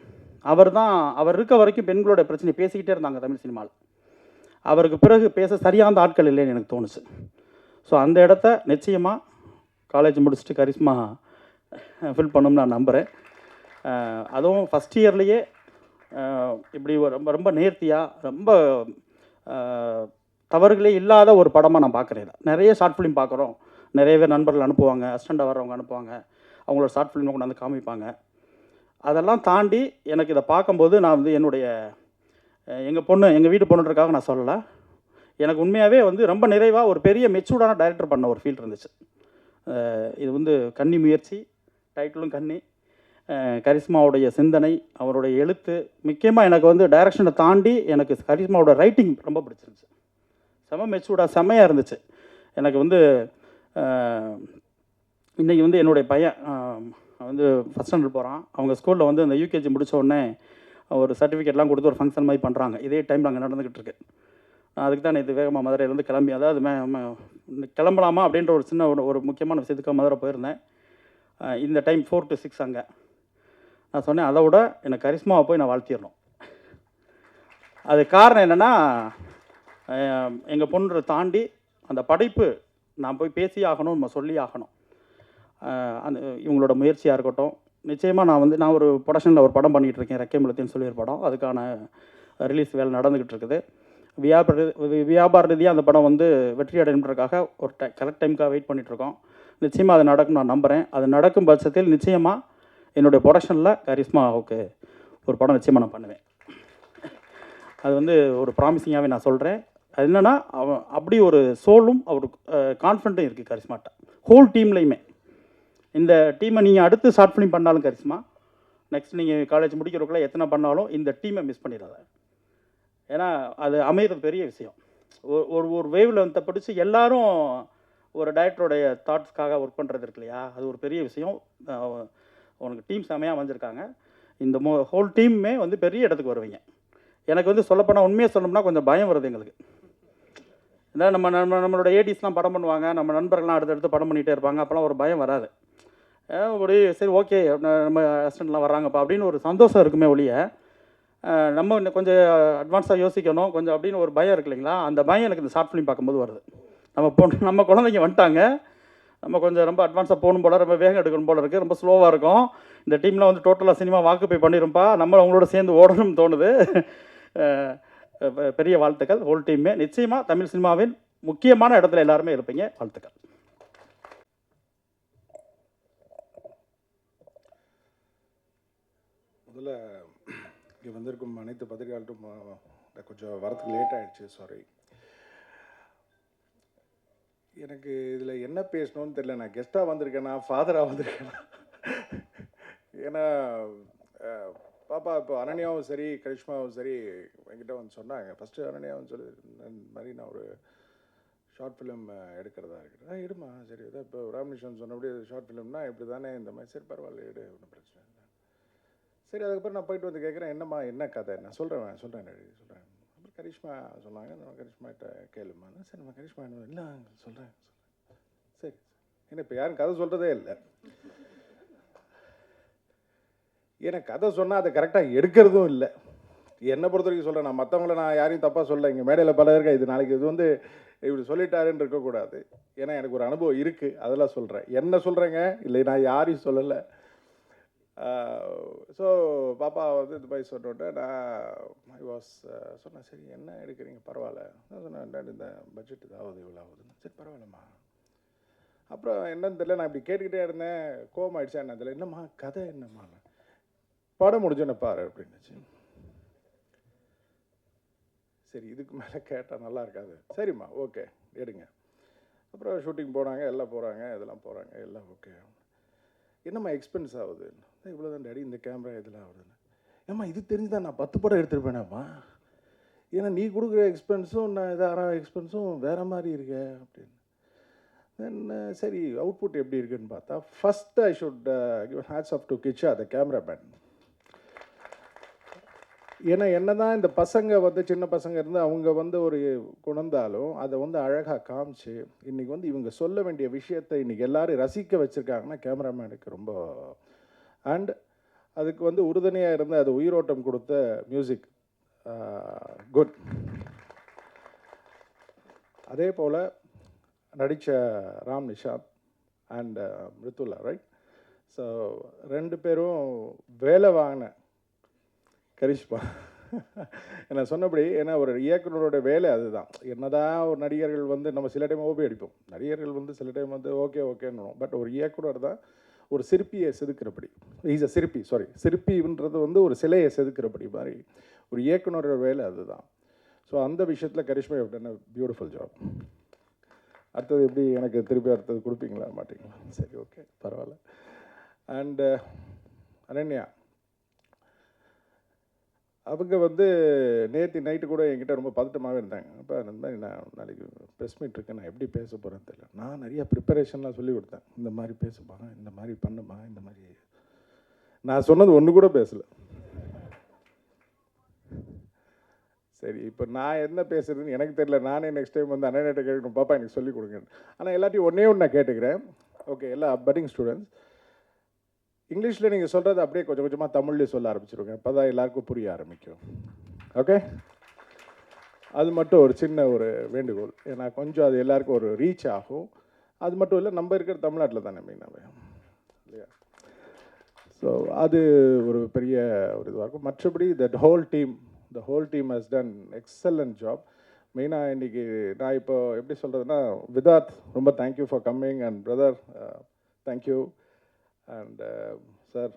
அவர் இருக்க வரைக்கும் பெண்களோட பிரச்சனை பேசிக்கிட்டே இருந்தாங்க தமிழ் சினிமாவில். அவருக்கு பிறகு பேச சரியான ஆட்கள் இல்லைன்னு எனக்கு தோணுச்சு. ஸோ அந்த இடத்த நிச்சயமாக காலேஜ் முடிச்சுட்டு கரிஷ்மா ஃபில் பண்ணணும்னு நான் நம்புகிறேன். அதுவும் ஃபஸ்ட் இயர்லேயே இப்படி ரொம்ப ரொம்ப நேர்த்தியாக ரொம்ப தவறுகளே இல்லாத ஒரு படமாக நான் பார்க்குறேன். நிறைய ஷார்ட் ஃபிலிம் பார்க்குறோம், நிறைய பேர் நண்பர்கள் அனுப்புவாங்க, அசிஸ்டண்ட்டாக வர்றவங்க அனுப்புவாங்க, அவங்களோட ஷார்ட் ஃபிலிமை கொண்டாந்து காமிப்பாங்க. அதெல்லாம் தாண்டி எனக்கு இதை பார்க்கும்போது நான் வந்து எங்கள் வீட்டு பொண்ணுன்றக்காக நான் சொல்லலை, எனக்கு உண்மையாகவே வந்து ரொம்ப நிறைவாக ஒரு பெரிய மெச்சூர்டான டைரக்டர் பண்ண ஒரு ஃபீல் இருந்துச்சு. இது வந்து கன்னி முயற்சி, டைட்டிலும் கன்னி, கரிஷ்மாவுடைய சிந்தனை, அவருடைய எழுத்து, முக்கியமாக எனக்கு வந்து டைரக்ஷனை தாண்டி எனக்கு கரிஷ்மாவோட ரைட்டிங் ரொம்ப பிடிச்சிருந்துச்சு. செம மெச்சூர்டாக செம்மையாக இருந்துச்சு. எனக்கு வந்து இன்றைக்கி வந்து என்னுடைய பையன் வந்து ஃபஸ்ட் ஸ்டாண்டர்ட் போகிறான். அவங்க ஸ்கூலில் வந்து அந்த யூகேஜி முடித்த உடனே ஒரு சர்டிஃபிகேட்லாம் கொடுத்து ஒரு ஃபங்க்ஷன் மாதிரி பண்ணுறாங்க. இதே டைமில் அங்கே நடந்துக்கிட்டு இருக்கு. நான் அதுக்கு தான் இது வேகமாக மதுரையிலேருந்து கிளம்பி, அதாவது கிளம்பலாமா அப்படின்ற ஒரு சின்ன ஒரு முக்கியமான விஷயத்துக்காக மதுரை போயிருந்தேன். இந்த டைம் 4 to 6 அங்கே. நான் சொன்னேன், அதை விட எனக்கு கரிஷ்மாவை போய் நான் வாழ்த்திடணும். அது காரணம் என்னென்னா, எங்கள் பொண்ணு தாண்டி அந்த படைப்பு நான் போய் பேசி ஆகணும், நம்ம சொல்லி ஆகணும். அந்த இவங்களோட முயற்சியாக இருக்கட்டும், நிச்சயமாக நான் ஒரு ப்ரொடக்ஷனில் ஒரு படம் பண்ணிகிட்டு இருக்கேன், ரெக்கை முழுத்தின்னு சொல்லி ஒரு படம். அதுக்கான ரிலீஸ் வேலை நடந்துக்கிட்டு இருக்குது. வியாபார ரீதியாக அந்த படம் வந்து வெற்றி அடைன்றதுக்காக ஒரு கரெக்ட் டைமுக்காக வெயிட் பண்ணிகிட்ருக்கோம். நிச்சயமாக அது நடக்கும் நான் நம்புகிறேன். அது நடக்கும் பட்சத்தில் நிச்சயமாக என்னுடைய ப்ரொடக்ஷனில் கரிஷ்மாவுக்கு ஒரு படம் நிச்சயமாக நான் பண்ணுவேன். அது வந்து ஒரு ப்ராமிசிங்காகவே நான் சொல்கிறேன். அது என்னென்னா, அப்படி ஒரு சோலும் அவருக்கு கான்ஃபிடென்ட்டும் இருக்குது கரிஷ்மாட்ட, ஹோல் டீம்லேயுமே. இந்த டீமை நீங்கள் அடுத்து ஷார்ட் ஃபிலிம் பண்ணாலும் கரிஷ்மா, நெக்ஸ்ட் நீங்கள் காலேஜ் முடிக்கிறதுக்குள்ளே எத்தனை பண்ணாலும் இந்த டீமை மிஸ் பண்ணிடாத. ஏன்னா அது அமைகிறது பெரிய விஷயம். ஒரு வேவில் வந்து பிடிச்சி எல்லாரும் ஒரு டைரக்டருடைய தாட்ஸ்க்காக ஒர்க் பண்ணுறது இருக்கு இல்லையா, அது ஒரு பெரிய விஷயம். உனக்கு டீம் செமையாக அமைஞ்சிருக்காங்க. இந்த ஹோல் டீமுமே வந்து பெரிய இடத்துக்கு வருவீங்க. எனக்கு வந்து சொல்லப்போனால் உண்மையாக சொல்லணும்னா கொஞ்சம் பயம் வருது எங்களுக்கு. ஏன்னா நம்மளோட ஏடிஸ்லாம் படம் பண்ணுவாங்க, நம்ம நண்பர்கள்லாம் அடுத்தடுத்து படம் பண்ணிகிட்டே இருப்பாங்க, அப்போலாம் ஒரு பயம் வராது. ஒரு சரி ஓகே நம்ம அசிஸ்டண்ட்லாம் வர்றாங்கப்பா அப்படின்னு ஒரு சந்தோஷம் இருக்குமே ஒழிய, நம்ம இன்னும் கொஞ்சம் அட்வான்ஸாக யோசிக்கணும் கொஞ்சம் அப்படின்னு ஒரு பயம் இருக்கு இல்லைங்களா. அந்த பயம் எனக்கு இந்த ஷார்ட் ஃபிலிம் பார்க்கும்போது வருது. நம்ம குழந்தைங்க வந்துட்டாங்க, நம்ம கொஞ்சம் ரொம்ப அட்வான்ஸாக போகணும் போல், ரொம்ப வேகம் எடுக்கணும் போல் இருக்குது, ரொம்ப ஸ்லோவாக இருக்கும். இந்த டீமில் வந்து டோட்டலாக சினிமா வாக்குப்பை பண்ணிருப்பா, நம்ம அவங்களோட சேர்ந்து ஓடணும்னு தோணுது. பெரிய வாழ்த்துக்கள் ஹோல் டீமே. நிச்சயமாக தமிழ் சினிமாவின் முக்கியமான இடத்துல எல்லாருமே இருப்பீங்க. வாழ்த்துக்கள்.
முதல்ல இங்கே வந்திருக்கும் அனைத்து பத்திரிகையாளரும் கொஞ்சம் வரத்துக்கு லேட் ஆகிடுச்சு, சாரி. எனக்கு இதில் என்ன பேசணும்னு தெரியல. நான் கெஸ்ட்டாக வந்திருக்கேனா ஃபாதராக வந்திருக்கேனா? ஏன்னா பாப்பா இப்போ அனன்யாவும் சரி கரிஷ்மாவும் சரி என்கிட்ட வந்து சொன்னாங்க. ஃபஸ்ட்டு அனன்யாவும் சொல்லி இந்த மாதிரி நான் ஒரு ஷார்ட் ஃபிலிம் எடுக்கிறதா இருக்குது. எடுமா, சரி. இதான் இப்போ ராமகிருஷ்ணன் சொன்னபடி ஷார்ட் ஃபிலிம்னா இப்படி தானே இந்த மாதிரி. சரி பரவாயில்ல, எடு, ஒன்றும் பிரச்சனை இல்லை. சரி, அதுக்கப்புறம் நான் போயிட்டு வந்து கேட்குறேன், என்னம்மா என்ன கதை, நான் சொல்கிறேன் சொல்கிறேன். அப்புறம் கரிஷ்மா சொன்னாங்க, நம்ம கரிஷ்மாட்ட கேளுமான்னு. சரி நம்ம கரிஷ்மா இல்லை சொல்கிறேன். சரி, ஏன்னா இப்போ யாரும் கதை சொல்கிறதே இல்லை. எனக்கு கதை சொன்னால் அதை கரெக்டாக எடுக்கிறதும் இல்லை. என்னை பொறுத்த வரைக்கும் சொல்கிறேன், நான் மற்றவங்கள நான் யாரையும் தப்பாக சொல்ல. இங்கே மேடையில் பல இருக்கா, இது நாளைக்கு இது வந்து இப்படி சொல்லிட்டாருன்னு இருக்கக்கூடாது. ஏன்னா எனக்கு ஒரு அனுபவம் இருக்குது, அதெல்லாம் சொல்கிறேன். என்ன சொல்கிறேங்க, இல்லை நான் யாரையும் சொல்லலை. ஸோ பாப்பா வந்து இந்த மாதிரி சொன்னோன்னே நான் சொன்னேன், சரி என்ன எடுக்கிறீங்க, பரவாயில்ல. நான் சொன்னேன், இந்த பட்ஜெட் இதாவது இவ்வளோ ஆகுதுன்னு. சரி பரவாயில்லம்மா. அப்புறம் என்னன்னு தெரியல, நான் இப்படி கேட்டுக்கிட்டே இருந்தேன். கோவம் ஆயிடுச்சா என்ன தெரியல. என்னம்மா கதை, என்னம்மா படம் முடிஞ்சோன்னு பாரு அப்படின்னுச்சு. சரி, இதுக்கு மேலே கேட்டால் நல்லா இருக்காது. சரிம்மா, ஓகே எடுங்க. அப்புறம் ஷூட்டிங் போனாங்க, எல்லாம் போகிறாங்க, இதெல்லாம் போகிறாங்க, எல்லாம் ஓகே. என்னம்மா எக்ஸ்பென்ஸ் ஆகுது? இவ்வளோ தான் டேடி, இந்த கேமரா இதெல்லாம் ஆகுதுன்னு. ஏம்மா இது தெரிஞ்சு தான் நான் 10 படம் எடுத்துருப்பேனாம்மா. ஏன்னா நீ கொடுக்குற எக்ஸ்பென்ஸும் நான் இதாகிற எக்ஸ்பென்ஸும் வேறு மாதிரி இருக்கே அப்படின்னு. தென் சரி அவுட்புட் எப்படி இருக்குன்னு பார்த்தா, first I should give hats off to Kicha, the cameraman. ஏன்னா என்ன தான் இந்த பசங்க வந்து சின்ன பசங்க இருந்து அவங்க வந்து ஒரு குணந்தாலும் அதை வந்து அழகாக காமிச்சு இன்றைக்கி வந்து இவங்க சொல்ல வேண்டிய விஷயத்தை இன்றைக்கி எல்லோரும் ரசிக்க வச்சுருக்காங்கன்னா கேமராமேனுக்கு ரொம்ப. அண்ட் அதுக்கு வந்து உறுதுணையாக இருந்து அது உயிரோட்டம் கொடுத்த மியூசிக் குட். அதே போல் நடித்த Ram Nishanth and Mrudula, right? So 2 பேரும் வேலை வாங்கின கரிஷ்மா என்ன சொன்னபடி. ஏன்னா ஒரு இயக்குனரோட வேலை அதுதான். என்னதான் ஒரு நடிகர்கள் வந்து நம்ம சில டைம் ஓபி அடிப்போம், நடிகர்கள் வந்து சில டைம் வந்து ஓகேன்னு. பட் ஒரு இயக்குனர் தான் ஒரு சிற்பியை செதுக்கிறபடி. இஸ் அ சிற்பி, சாரி, சிற்பின்றது வந்து ஒரு சிலையை செதுக்கிறபடி மாதிரி ஒரு இயக்குனரோட வேலை அதுதான். ஸோ அந்த விஷயத்தில் Karishma done a beautiful job. அடுத்தது எப்படி எனக்கு திருப்பி அடுத்தது கொடுப்பீங்களா மாட்டிங்களா? சரி, ஓகே, பரவாயில்ல. அண்டு அனன்யா அவங்க வந்து நேற்று நைட்டு கூட என்கிட்ட ரொம்ப பதட்டமாகவே இருந்தாங்க. அப்போ அந்த மாதிரி நான் நாளைக்கு ப்ரெஸ் மீட் இருக்கேன், நான் எப்படி பேச போகிறேன்னு தெரியல. நான் நிறையா ப்ரிப்பரேஷன்லாம் சொல்லி கொடுத்தேன். இந்த மாதிரி பேசுமா, இந்த மாதிரி பண்ணுமா, இந்த மாதிரி. நான் சொன்னது ஒன்று கூட பேசலை. சரி, இப்போ நான் என்ன பேசுறதுன்னு எனக்கு தெரியல. நானே நெக்ஸ்ட் டைம் வந்து அண்ணன்கிட்ட கேட்கணும், பாப்பா எனக்கு சொல்லிக் கொடுங்க. ஆனால் எல்லாத்தையும் ஒன்றே ஒன்று நான் கேட்டுக்கிறேன். ஓகே, எல்லா பட்டிங் ஸ்டூடெண்ட்ஸ் இங்கிலீஷில் நீங்கள் சொல்கிறது அப்படியே கொஞ்சம் கொஞ்சமாக தமிழ்லேயே சொல்ல ஆரம்பிச்சிருங்க. அப்போ தான் எல்லாருக்கும் புரிய ஆரம்பிக்கும். ஓகே, அது மட்டும் ஒரு சின்ன ஒரு வேண்டுகோள். ஏன்னா கொஞ்சம் அது எல்லாருக்கும் ஒரு ரீச் ஆகும். அது மட்டும் இல்லை, நம்ம இருக்கிற தமிழ்நாட்டில் தானே மெயினாகவே இல்லையா? ஸோ அது ஒரு பெரிய ஒரு இதுவாக இருக்கும். மற்றபடி the whole team has done excellent job. மெயினாக இன்றைக்கி நான் இப்போ எப்படி சொல்கிறதுனா, விதாத் ரொம்ப thank you for coming and brother thank you and sir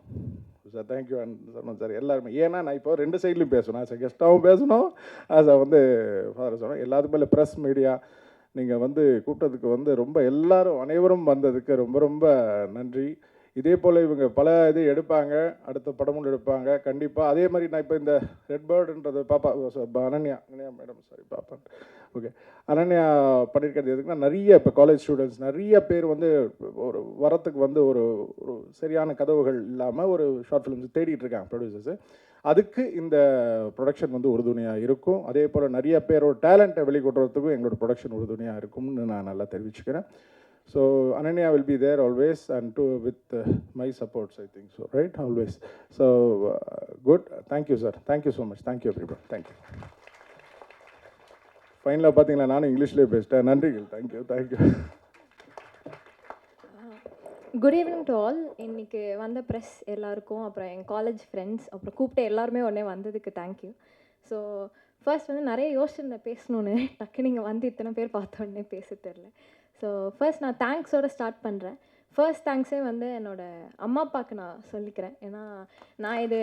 thank you and சொன்னோம் சார் எல்லாருமே. ஏன்னா நான் இப்போ 2 சைட்லையும் பேசணும். ஆஸ் கெஸ்ட்டாகவும் பேசணும், ஆஸ் வந்து ஃபாதர் சொன்னோம். எல்லாத்துக்கும் மேலே ப்ரெஸ் மீடியா நீங்கள் வந்து கூப்பிட்டதுக்கு வந்து ரொம்ப எல்லாரும் அனைவரும் வந்ததுக்கு ரொம்ப ரொம்ப நன்றி. இதே போல் இவங்க பல இது எடுப்பாங்க, அடுத்த படமும் எடுப்பாங்க கண்டிப்பாக. அதே மாதிரி நான் இப்போ இந்த ரெட் பேர்டுன்றது பாப்பா அனன்யா மேடம், சாரி பாப்பா, ஓகே, அனன்யா பண்ணியிருக்கிறது எதுக்குன்னா, நிறைய இப்போ காலேஜ் ஸ்டூடெண்ட்ஸ் நிறைய பேர் வந்து ஒரு வரத்துக்கு வந்து ஒரு ஒரு சரியான கதவுகள் இல்லாமல் ஒரு ஷார்ட் ஃபிலிம்ஸ் தேடிட்டு இருக்காங்க ப்ரொடியூசர்ஸு. அதுக்கு இந்த ப்ரொடக்ஷன் வந்து உறுதுணையாக இருக்கும். அதே போல் நிறைய பேரோட டேலண்ட்டை வெளிக்கொட்டுறதுக்கும் எங்களோட ப்ரொடக்ஷன் உறுதுணையாக இருக்கும்னு நான் நல்லா தெரிவிச்சுக்கிறேன். So Ananya will be there always and with my supports, I think so, right? Always. So good. Thank you, sir. Thank you so much. Thank you, everybody. Thank you. ஃபைனலாக பார்த்தீங்களா, நானும் இங்கிலீஷ்லேயே பேசிட்டேன். நன்றிகள். Thank you.
Good evening to all. இன்றைக்கி வந்த press எல்லாருக்கும், அப்புறம் என் college friends, அப்புறம் கூப்பிட்டு எல்லாருமே உடனே வந்ததுக்கு தேங்க்யூ. ஸோ ஃபர்ஸ்ட் வந்து நிறைய யோசிச்சிருந்தேன் பேசணுன்னு, டக்கு நீங்கள் வந்து இத்தனை பேர் பார்த்தோன்னே பேச தெரில. ஸோ ஃபர்ஸ்ட் நான் தேங்க்ஸோடு ஸ்டார்ட் பண்ணுறேன். ஃபர்ஸ்ட் தேங்க்ஸே வந்து என்னோடய அம்மா அப்பாவுக்கு நான் சொல்லிக்கிறேன். ஏன்னா நான் இது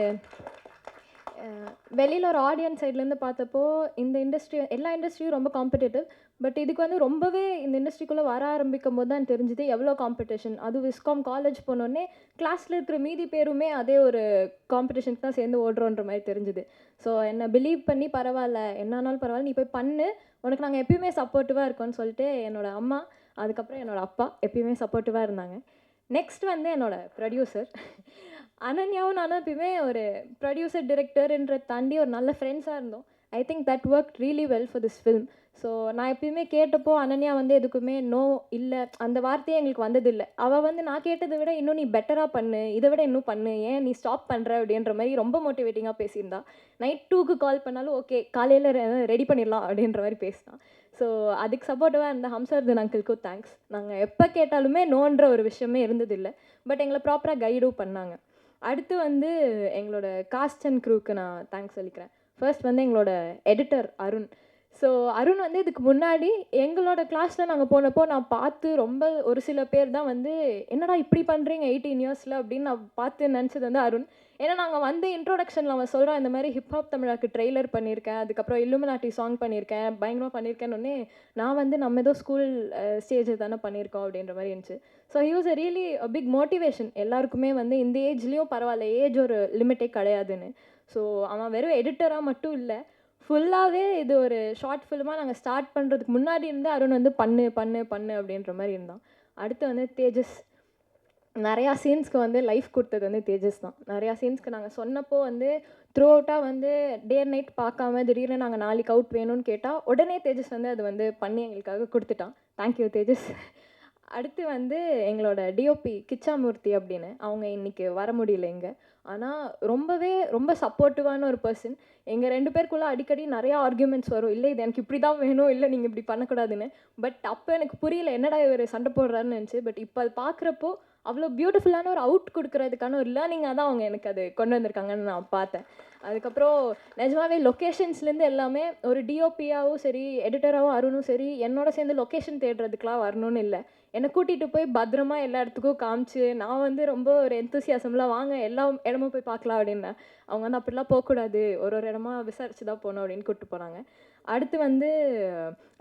வெளியில் ஒரு ஆடியன்ஸ் சைட்லேருந்து பார்த்தப்போ இந்த இண்டஸ்ட்ரி எல்லா இண்டஸ்ட்ரியும் ரொம்ப காம்படிட்டிவ். பட் இதுக்கு வந்து ரொம்பவே இந்த இண்டஸ்ட்ரிக்குள்ளே வர ஆரம்பிக்கும் போது தான் தெரிஞ்சுது எவ்வளோ காம்படிஷன். அதுவும் விஸ்காம் காலேஜ் போனோடனே கிளாஸில் இருக்கிற மீதி பேருமே அதே ஒரு காம்படிஷனுக்கு தான் சேர்ந்து ஓடுறோன்ற மாதிரி தெரிஞ்சுது. ஸோ என்னை பிலீவ் பண்ணி பரவாயில்ல, என்னானாலும் பரவாயில்ல, நீ போய் பண்ணு, உனக்கு நாங்கள் எப்பயுமே சப்போர்ட்டிவாக இருக்கோன்னு சொல்லிட்டு என்னோடய அம்மா, அதுக்கப்புறம் என்னோடய அப்பா எப்பயுமே சப்போர்ட்டிவாக இருந்தாங்க. நெக்ஸ்ட் வந்து என்னோடய ப்ரொடியூசர் அனன்யாவும் நானும் எப்பயுமே ஒரு ப்ரொடியூசர் டிரெக்டர்ன்ற தாண்டி ஒரு நல்ல ஃப்ரெண்ட்ஸாக இருந்தோம். I think that work really well for this film. So நான் எப்பயுமே கேட்டப்போ அனன்யா வந்து எதுக்குமே நோ இல்லை அந்த வார்த்தையே எங்களுக்கு வந்ததில்லை. அவள் வந்து நான் கேட்டதை விட இன்னும் நீ பெட்டராக பண்ணு, இதை விட இன்னும் பண்ணு, ஏன் நீ ஸ்டாப் பண்ணுற அப்படின்ற மாதிரி ரொம்ப மோட்டிவேட்டிங்காக பேசியிருந்தா. நைட் 2க்கு கால் பண்ணாலும் ஓகே காலையில் ரெடி பண்ணிடலாம் அப்படின்ற மாதிரி பேசினான். ஸோ அதுக்கு சப்போர்ட்டிவாக இருந்த ஹம்சவர்தன் அங்கிள்க்கும் தேங்க்ஸ். நாங்கள் எப்போ கேட்டாலுமே நோன்ற ஒரு விஷயமே இருந்ததில்லை. பட் எங்களை ப்ராப்பராக கைடும் பண்ணாங்க. அடுத்து வந்து எங்களோட காஸ்ட் அண்ட் க்ரூக்கு நான் தேங்க்ஸ் சொல்லிக்கிறேன். ஃபர்ஸ்ட் வந்து எங்களோட எடிட்டர் அருண். ஸோ அருண் வந்து இதுக்கு முன்னாடி எங்களோட கிளாஸில் நாங்கள் போனப்போ நான் பார்த்து ரொம்ப ஒரு சில பேர் தான் வந்து என்னடா இப்படி பண்ணுறீங்க 18 இயர்ஸில் அப்படின்னு நான் பார்த்து நினச்சது வந்து அருண். ஏன்னா நாங்கள் வந்து இன்ட்ரோடக்ஷனில் அவன் சொல்கிறான் இந்த மாதிரி ஹிப்ஹாப் தமிழாக்கு ட்ரெய்லர் பண்ணியிருக்கேன், அதுக்கப்புறம் இல்லுமினாட்டி சாங் பண்ணியிருக்கேன், பயங்கரமாக பண்ணியிருக்கேன்னொன்னே நான் வந்து நம்ம ஏதோ ஸ்கூல் ஸ்டேஜ் தானே பண்ணியிருக்கோம் அப்படின்ற மாதிரி இருந்துச்சு. So he was a really big motivation எல்லாருக்குமே வந்து இந்த ஏஜ்லேயும் பரவாயில்ல, ஏஜ் ஒரு லிமிட்டே கிடையாதுன்னு. ஸோ அவன் வெறும் எடிட்டராக மட்டும் இல்லை, ஃபுல்லாகவே இது ஒரு ஷார்ட் ஃபிலிமாக நாங்கள் ஸ்டார்ட் பண்ணுறதுக்கு முன்னாடி இருந்து அருண் வந்து பண்ணு பண்ணு பண்ணு அப்படின்ற மாதிரி இருந்தான். அடுத்து வந்து தேஜஸ். நிறையா சீன்ஸ்க்கு வந்து லைஃப் கொடுத்தது வந்து தேஜஸ் தான். நிறையா சீன்ஸ்க்கு நாங்கள் சொன்னப்போ வந்து த்ரூ அவுட்டாக வந்து டே அண்ட் நைட் பார்க்காம திடீர்னு நாங்கள் நாளைக்கு அவுட் வேணும்னு கேட்டால் உடனே தேஜஸ் வந்து அது வந்து பண்ணி எங்களுக்காக கொடுத்துட்டான். தேங்க்யூ தேஜஸ். அடுத்து வந்து எங்களோட டிஓபி கிச்சாமூர்த்தி அப்படின்னு, அவங்க இன்றைக்கி வர முடியல இங்கே. ஆனால் ரொம்ப சப்போர்ட்டிவான ஒரு பர்சன். எங்கள் 2 பேருக்குள்ளே அடிக்கடி நிறையா ஆர்கியூமெண்ட்ஸ் வரும், இல்லை இது எனக்கு இப்படி தான் வேணும், இல்லை நீங்கள் இப்படி பண்ணக்கூடாதுன்னு. பட் அப்போ எனக்கு புரியல என்னடா இவர் சண்டை போடுறாருன்னு நினச்சி. பட் இப்போ அது பார்க்குறப்போ அவ்வளோ பியூட்டிஃபுல்லான ஒரு அவுட் கொடுக்கறதுக்கான ஒரு லேர்னிங்காக தான் அவங்க எனக்கு அது கொண்டு வந்திருக்காங்கன்னு நான் பார்த்தேன். அதுக்கப்புறம் நிஜமாவே லொக்கேஷன்ஸ்லேருந்து எல்லாமே ஒரு டிஓபியாகவும் சரி எடிட்டராகவும் அருணும் சரி என்னோட சேர்ந்து லொக்கேஷன் தேடுறதுக்கெலாம் வரணும்னு இல்லை, என்னை கூட்டிகிட்டு போய் பத்திரமா எல்லா இடத்துக்கும் காமிச்சு நான் வந்து ரொம்ப ஒரு எந்தூசியாசம்லாம் வாங்க எல்லா இடமும் போய் பார்க்கலாம் அப்படின்னேன். அவங்க வந்து அப்படிலாம் போகக்கூடாது, ஒரு இடமா விசாரிச்சு தான் போகணும் அப்படின்னு கூப்பிட்டு போனாங்க. அடுத்து வந்து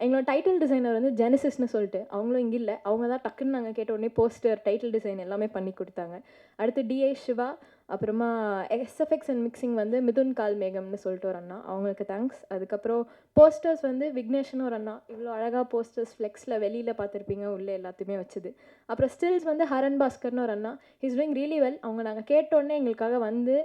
எங்களோட டைட்டில் டிசைனர் வந்து ஜெனசிஸ்னு சொல்லிட்டு, அவங்களும் இங்கே இல்லை, அவங்க தான் டக்குன்னு நாங்கள் கேட்ட உடனே போஸ்டர் டைட்டில் டிசைன் எல்லாமே பண்ணி கொடுத்தாங்க. அடுத்து டிஐ சிவா, அப்புறமா எஸ்எஃப்எக்ஸ் அண்ட் மிக்சிங் வந்து மிதுன் கால்மேகம்னு சொல்லிட்டு ஒரு அண்ணா, அவங்களுக்கு தேங்க்ஸ். அதுக்கப்புறம் போஸ்டர்ஸ் வந்து விக்னேஷ்னு ஒரு அண்ணா, இவ்வளோ அழகாக போஸ்டர்ஸ் ஃப்ளெக்ஸில் வெளியில் பார்த்துருப்பீங்க உள்ளே எல்லாத்தையுமே வச்சுது. அப்புறம் ஸ்டில்ஸ் வந்து ஹரன் பாஸ்கர்னு ஒரு அண்ணா, ஹிஸ் டூயிங் ரியலி வெல். அவங்க நாங்கள் கேட்டோடனே எங்களுக்காக வந்து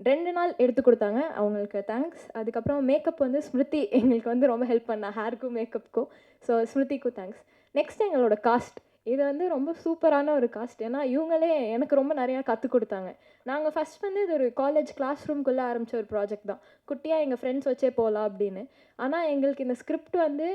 2 நாள் எடுத்து கொடுத்தாங்க, அவங்களுக்கு தேங்க்ஸ். அதுக்கப்புறம் மேக்கப் வந்து ஸ்மிருதி எங்களுக்கு வந்து ரொம்ப ஹெல்ப் பண்ணா, ஹேருக்கும் மேக்கப்புக்கும். ஸோ ஸ்மிருதிக்கும் தேங்க்ஸ். நெக்ஸ்ட் எங்களோட காஸ்ட், இது வந்து ரொம்ப சூப்பரான ஒரு காஸ்ட். ஏன்னா இவங்களே எனக்கு ரொம்ப நிறையா கற்றுக் கொடுத்தாங்க. நாங்கள் ஃபஸ்ட் வந்து இது ஒரு காலேஜ் கிளாஸ் ரூம்குள்ளே ஆரம்பித்த ஒரு ப்ராஜெக்ட் தான், குட்டியாக எங்கள் ஃப்ரெண்ட்ஸ் வச்சே போகலாம் அப்படின்னு. ஆனால் எங்களுக்கு இந்த ஸ்கிரிப்ட் வந்து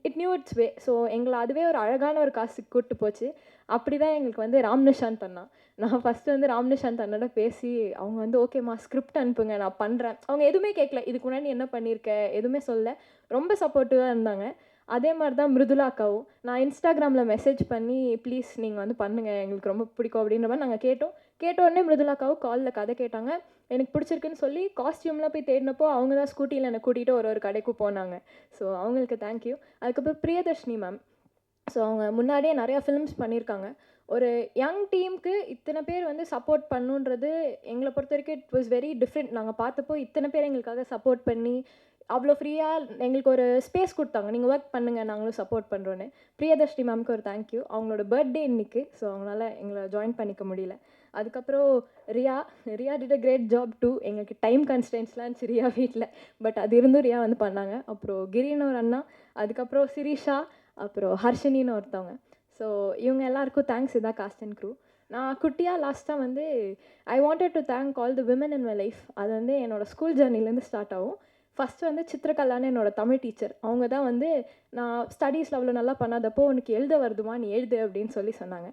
it new it's way. So எங்களை அதுவே ஒரு அழகான ஒரு காஸ்ட்டுக்கு கூப்பிட்டு போச்சு. அப்படி தான் எங்களுக்கு வந்து ராம்நிஷாந்த் அண்ணா, நான் ஃபஸ்ட்டு வந்து ராம்நிஷாந்த் அண்ணோட பேசி அவங்க வந்து ஓகேம்மா ஸ்கிரிப்ட் அனுப்புங்க நான் பண்ணுறேன், அவங்க எதுவுமே கேட்கல, இதுக்கு முன்னாடி என்ன பண்ணியிருக்க எதுவுமே சொல்ல, ரொம்ப சப்போர்ட்டிவாக இருந்தாங்க. அதே மாதிரி தான் மிருதுலா அக்காவும், நான் இன்ஸ்டாகிராமில் மெசேஜ் பண்ணி ப்ளீஸ் நீங்கள் வந்து பண்ணுங்கள் எங்களுக்கு ரொம்ப பிடிக்கும் அப்படின்ற மாதிரி நாங்கள் கேட்ட உடனே மிருதுலா அக்காவும் காலில் கதை கேட்டாங்க, எனக்கு பிடிச்சிருக்குன்னு சொல்லி காஸ்டியூம்லாம் போய் தேடினப்போ அவங்க தான் ஸ்கூட்டியில் என்னை கூட்டிகிட்டு ஒரு கடைக்கும் போனாங்க. ஸோ அவங்களுக்கு தேங்க்யூ. அதுக்கப்புறம் பிரியதர்ஷினி மேம், ஸோ அவங்க முன்னாடியே நிறையா ஃபிலிம்ஸ் பண்ணியிருக்காங்க. ஒரு யங் டீமுக்கு இத்தனை பேர் வந்து சப்போர்ட் பண்ணுன்றது எங்களை பொறுத்த வரைக்கும் இட் வாஸ் வெரி டிஃப்ரெண்ட். நாங்கள் பார்த்தப்போ இத்தனை பேர் எங்களுக்காக சப்போர்ட் பண்ணி அவ்வளோ ஃப்ரீயாக எங்களுக்கு ஒரு ஸ்பேஸ் கொடுத்தாங்க, நீங்கள் ஒர்க் பண்ணுங்கள் நாங்களும் சப்போர்ட் பண்ணுறோன்னு. பிரியதர்ஷினி மேம்க்கு ஒரு தேங்க்யூ. அவங்களோட பர்த்டே இன்னைக்கு, ஸோ அவங்களால எங்களை ஜாயின் பண்ணிக்க முடியல. அதுக்கப்புறம் Riya did a great job too. எங்களுக்கு டைம் கன்ஸ்டன்ஸ்லாம் இருந்துச்சு ரியா வீட்டில், பட் அது இருந்தும் ரியா வந்து பண்ணாங்க. அப்புறம் கிரின்னு ஒரு அண்ணா, அதுக்கப்புறம் சிரிஷா, அப்புறம் ஹர்ஷினின்னு ஒருத்தவங்க. ஸோ இவங்க எல்லாருக்கும் தேங்க்ஸ். இதான் காஸ்ட் அண்ட் க்ரூ. நான் குட்டியாக லாஸ்ட்டாக வந்து I wanted to thank all the women in my life. அது வந்து என்னோடய ஸ்கூல் ஜர்னிலேருந்து ஸ்டார்ட் ஆகும். ஃபஸ்ட்டு வந்து சித்திரகலான்னு என்னோடய தமிழ் டீச்சர், அவங்க தான் வந்து நான் ஸ்டடீஸில் அவ்வளோ நல்லா பண்ணாதப்போ உனக்கு எழுத வருதுமா நீ எழுது அப்படின்னு சொன்னாங்க.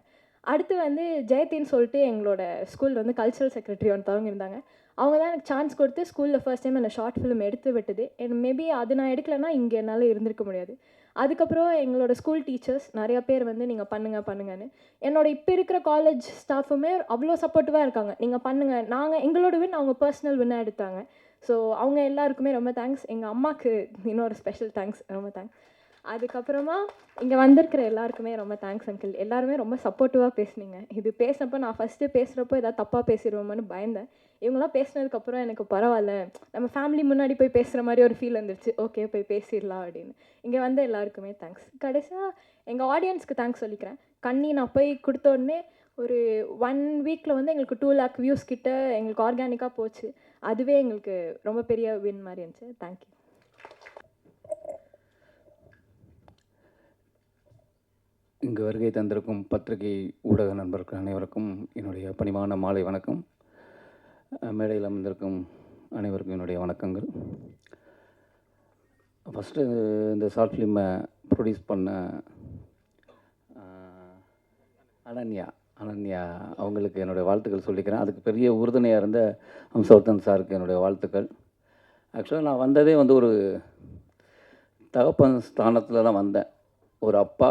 அடுத்து வந்து ஜெயத்தின்னு சொல்லிட்டு எங்களோட ஸ்கூல் வந்து கல்ச்சரல் செக்ரட்டரி ஒருத்தவங்க இருந்தாங்க. அவங்க தான் எனக்கு சான்ஸ் கொடுத்து ஸ்கூலில் ஃபர்ஸ்ட் டைம் அந்த ஷார்ட் ஃபிலிம் எடுத்து விட்டது. எனக்கு மேபி அது நான் எடுக்கலைன்னா இங்கே என்னால் இருந்திருக்க முடியாது. அதுக்கப்புறம் எங்களோட ஸ்கூல் டீச்சர்ஸ் நிறையா பேர் வந்து நீங்கள் பண்ணுங்கன்னு. என்னோட இப்போ இருக்கிற காலேஜ் ஸ்டாஃபுமே அவ்வளோ சப்போர்ட்டிவாக இருக்காங்க. நீங்கள் பண்ணுங்கள், நாங்கள் எங்களோட வின் அவங்க பர்சனல் வின்னாக எடுத்தாங்க. ஸோ அவங்க எல்லாருக்குமே ரொம்ப தேங்க்ஸ். எங்கள் அம்மாவுக்கு இன்னொரு ஸ்பெஷல் தேங்க்ஸ், ரொம்ப தேங்க்ஸ். அதுக்கப்புறமா இங்கே வந்திருக்கிற எல்லாருக்குமே ரொம்ப தேங்க்ஸ் அங்கிள். எல்லாருமே ரொம்ப சப்போர்ட்டிவாக பேசுனீங்க. இது பேசினப்போ நான் ஃபஸ்ட்டு பேசுகிறப்போ ஏதாவது தப்பாக பேசிடுவோம்னு பயந்தேன். இவங்களாம் பேசினதுக்கப்புறம் எனக்கு பரவாயில்ல, நம்ம ஃபேமிலி முன்னாடி போய் பேசுகிற மாதிரி ஒரு ஃபீல் வந்துருச்சு. ஓகே போய் பேசிடலாம் அப்படின்னு. இங்கே வந்த எல்லாருக்குமே தேங்க்ஸ். கடைசியாக எங்கள் ஆடியன்ஸ்க்கு தேங்க்ஸ் சொல்லிக்கிறேன். கண்ணி நான் போய் கொடுத்த உடனே ஒரு 1 வீக்கில் வந்து எங்களுக்கு 2 lakh வியூஸ் கிட்ட எங்களுக்கு ஆர்கானிக்காக போச்சு. அதுவே எங்களுக்கு ரொம்ப பெரிய வின் மாதிரி இருந்துச்சு. தேங்க்யூ.
இங்கு வருகை தந்திருக்கும் பத்திரிகை ஊடக நண்பர்கள் அனைவருக்கும் என்னுடைய பணிவான மாலை வணக்கம். மேடையில் அமர்ந்திருக்கும் அனைவருக்கும் என்னுடைய வணக்கங்கள். ஃபஸ்ட்டு இந்த ஷார்ட் ஃபிலிமை ப்ரொடியூஸ் பண்ண அனன்யா அவங்களுக்கு என்னுடைய வாழ்த்துக்கள் சொல்லிக்கிறேன். அதுக்கு பெரிய உறுதுணையாக இருந்த ஹம்சவர்தன் சாருக்கு என்னுடைய வாழ்த்துக்கள். ஆக்சுவலாக நான் வந்ததே வந்து ஒரு தகப்பன் ஸ்தானத்தில் தான் வந்தேன். ஒரு அப்பா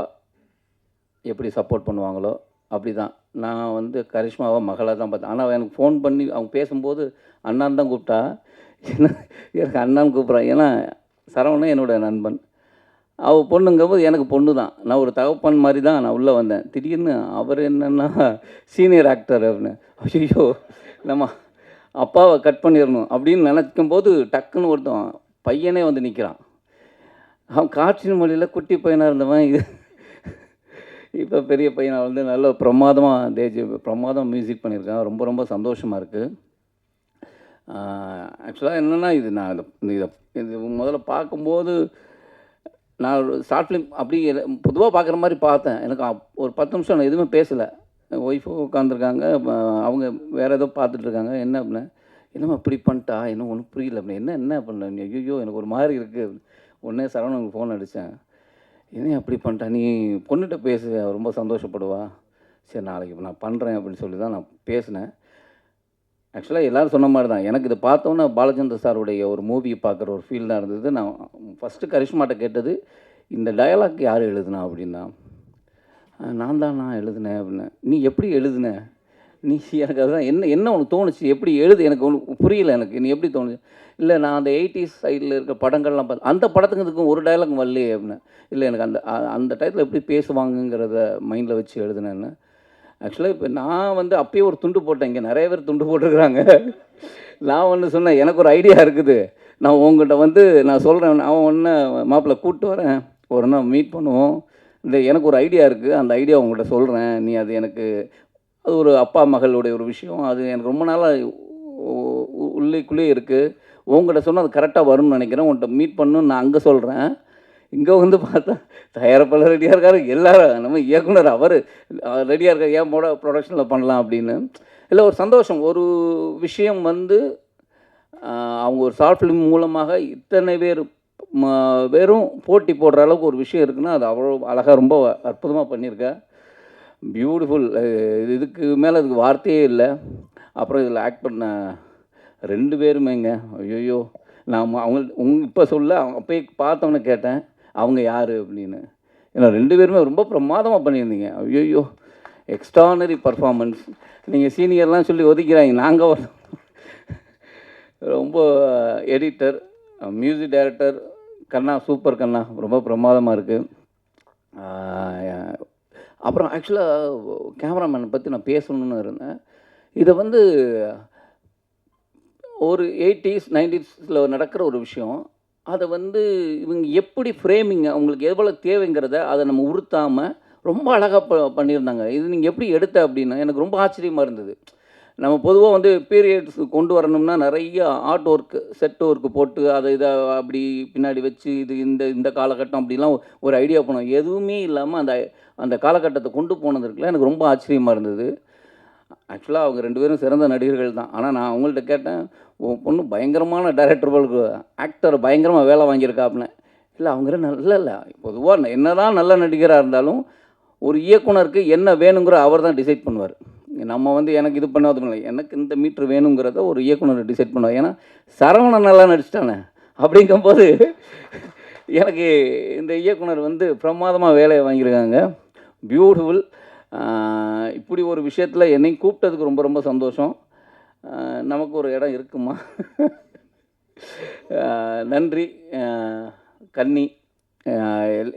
எப்படி சப்போர்ட் பண்ணுவாங்களோ அப்படி தான். நான் வந்து கரிஷ்மாவை மகளாக தான் பார்த்தேன். ஆனால் எனக்கு ஃபோன் பண்ணி அவங்க பேசும்போது அண்ணான்னு தான் கூப்பிட்டா. ஏன்னா எனக்கு அண்ணான்னு கூப்பிட்றான். ஏன்னா சரவணன் என்னோடய நண்பன், அவள் பொண்ணுங்கும்போது எனக்கு பொண்ணு தான். நான் ஒரு தகப்பன் மாதிரி தான் நான் உள்ளே வந்தேன். திடீர்னு அவர் என்னென்னா சீனியர் ஆக்டர் அப்படின்னு, ஐயோ நம்ம அப்பாவை கட் பண்ணிடணும் அப்படின்னு நினக்கும் போது டக்குன்னு ஒருத்தன் பையனே வந்து நிற்கிறான். அவன் காட்சி மொழியில் குட்டி பையனாக இருந்தவன் இது இப்போ பெரிய பையனாக வந்து நல்ல பிரமாதம் மியூசிக் பண்ணியிருக்கான். ரொம்ப ரொம்ப சந்தோஷமாக இருக்குது. ஆக்சுவலாக என்னென்னா இது நான் இது முதல்ல பார்க்கும்போது நான் ஒரு ஷார்ட் ஃபிலிம் அப்படி பொதுவாக பார்க்குற மாதிரி பார்த்தேன். எனக்கு ஒரு 10 நிமிஷம் நான் எதுவுமே பேசலை. ஒய்ஃபும் உட்காந்துருக்காங்க, அவங்க வேறு ஏதோ பார்த்துட்ருக்காங்க. என்ன அப்படின்னா என்னம்மா இப்படி பண்ணிட்டா, இன்னும் ஒன்றும் புரியல அப்படின்னு. என்ன பண்ண ஐயோ எனக்கு ஒரு மாதிரி இருக்குது. உடனே சரவணனுக்கு ஃபோன் அடித்தேன். என்ன அப்படி பண்ணிட்டா, நீ பொண்ணுகிட்ட பேசு, ரொம்ப சந்தோஷப்படுவா. சரி நாளைக்கு நான் பண்ணுறேன் அப்படின்னு சொல்லி தான் நான் பேசினேன். ஆக்சுவலாக எல்லோரும் சொன்ன மாதிரி தான். எனக்கு இதை பார்த்தோன்னே பாலச்சந்தர் சாருடைய ஒரு மூவியை பார்க்குற ஒரு ஃபீல் தான் இருந்தது. நான் ஃபஸ்ட்டு கரிஷ்மாட்ட கேட்டது, இந்த டயலாக் யார் எழுதுனா அப்படின்னா, நான் எழுதுனேன் அப்படின்னு. நீ எப்படி எழுதுன, நீ எனக்கு அதுதான் என்ன உனக்கு தோணுச்சு, எப்படி எழுது, எனக்கு ஒன்று புரியல, எனக்கு நீ எப்படி தோணுச்சு. இல்லை நான் அந்த 80s சைடில் இருக்க படங்கள்லாம் பார்த்து அந்த படத்துக்கு இதுக்கும் ஒரு டயலாக் வரலையே அப்படின்னு. இல்லை எனக்கு அந்த டயத்தில் எப்படி பேசுவாங்கங்கிறத மைண்டில் வச்சு எழுதுனேன்னு. ஆக்சுவலாக இப்போ நான் வந்து அப்பயே ஒரு துண்டு போட்டேன். இங்கே நிறைய பேர் துண்டு போட்டிருக்கிறாங்க. நான் ஒன்று சொன்னேன், எனக்கு ஒரு ஐடியா இருக்குது, நான் உங்கள்கிட்ட வந்து நான் சொல்கிறேன், அவன் ஒன்று மாப்பிள்ளை கூப்பிட்டு வரேன், ஒரு நாள் மீட் பண்ணுவோம், இந்த எனக்கு ஒரு ஐடியா இருக்குது, அந்த ஐடியா உங்கள்கிட்ட சொல்கிறேன், நீ அது எனக்கு அது ஒரு அப்பா மகளுடைய ஒரு விஷயம், அது எனக்கு ரொம்ப நாளாக உள்ளேக்குள்ளே இருக்குது, உங்கள்கிட்ட சொன்னால் அது கரெக்டாக வரும்னு நினைக்கிறேன், உங்கள்கிட்ட மீட் பண்ணணுன்னு நான் அங்கே சொல்கிறேன். இங்கே வந்து பார்த்தா தயாரிப்பாளர் ரெடியாக இருக்காரு, எல்லோரும் நம்ம இயக்குனர் அவர் ரெடியாக இருக்கார், ஏன் ப்ரொடக்ஷனில் பண்ணலாம் அப்படின்னு. இல்லை ஒரு சந்தோஷம். ஒரு விஷயம் வந்து அவங்க ஒரு ஷார்ட் ஃபிலிம் மூலமாக இத்தனை பேரும் போட்டி போடுற அளவுக்கு ஒரு விஷயம் இருக்குன்னா அது அவ்வளோ அழகாக ரொம்ப அற்புதமாக பண்ணியிருக்கேன். பியூட்டிஃபுல். இதுக்கு மேலே அதுக்கு வார்த்தையே இல்லை. அப்புறம் இதில் ஆக்ட் பண்ண 2 பேருமேங்க, ஐயோ நான் இப்போ சொல்ல அப்போயே பார்த்தவொன்னே கேட்டேன் அவங்க யார் அப்படின்னு. ஏன்னா 2 பேருமே ரொம்ப பிரமாதமாக பண்ணியிருந்தீங்க. ஐயோ எக்ஸ்ட்ரானரி பர்ஃபார்மன்ஸ். நீங்கள் சீனியர்லாம் சொல்லி ஒதுக்கிறாங்க, நாங்கள் ரொம்ப எடிட்டர், மியூசிக் டைரக்டர் கண்ணா, சூப்பர் கண்ணா, ரொம்ப பிரமாதமாக இருக்குது. அப்புறம் ஆக்சுவலாக கேமராமேனை பற்றி நான் பேசணுன்னு இருந்தேன். இதை வந்து ஒரு 80s 90s நடக்கிற ஒரு விஷயம், அதை வந்து இவங்க எப்படி ஃப்ரேமிங் அவங்களுக்கு எவ்வளோ தேவைங்கிறத அதை நம்ம உறுத்தாமல் ரொம்ப அழகாக பண்ணியிருந்தாங்க. இது நீங்கள் எப்படி எடுத்த அப்படின்னா எனக்கு ரொம்ப ஆச்சரியமாக இருந்தது. நம்ம பொதுவாக வந்து பீரியட்ஸ் கொண்டு வரணும்னா நிறைய ஆர்ட் ஒர்க்கு, செட் ஒர்க்கு போட்டு அதை இதை அப்படி பின்னாடி வச்சு இது இந்த காலகட்டம் அப்படிலாம் ஒரு ஐடியா பண்ணோம். எதுவுமே இல்லாமல் அந்த காலகட்டத்தை கொண்டு போனது இருக்குல்ல, எனக்கு ரொம்ப ஆச்சரியமாக இருந்தது. ஆக்சுவலாக அவங்க 2 பேரும் சிறந்த நடிகர்கள் தான். ஆனால் நான் அவங்கள்ட்ட கேட்டேன், உன் பொண்ணு பயங்கரமான டைரக்டர்களுக்கு ஆக்டர் பயங்கரமாக வேலை வாங்கியிருக்கா அப்படின்னு. இல்லை அவங்க இல்லை பொதுவாக என்ன தான் நல்ல நடிகராக இருந்தாலும் ஒரு இயக்குனருக்கு என்ன வேணுங்கிற அவர் தான் டிசைட் பண்ணுவார். நம்ம வந்து எனக்கு இது பண்ண அது பண்ணல, எனக்கு இந்த மீட்ரு வேணுங்கிறத ஒரு இயக்குனர் டிசைட் பண்ணுவார். ஏன்னா சரவணன் நல்லா நடிச்சிட்டானே அப்படிங்கும்போது எனக்கு இந்த இயக்குனர் வந்து பிரமாதமாக வேலையை வாங்கியிருக்காங்க. பியூட்டிஃபுல். இப்படி ஒரு விஷயத்தில் என்னையும் கூப்பிட்டதுக்கு ரொம்ப ரொம்ப சந்தோஷம். நமக்கு ஒரு இடம் இருக்குமா? நன்றி. கன்னி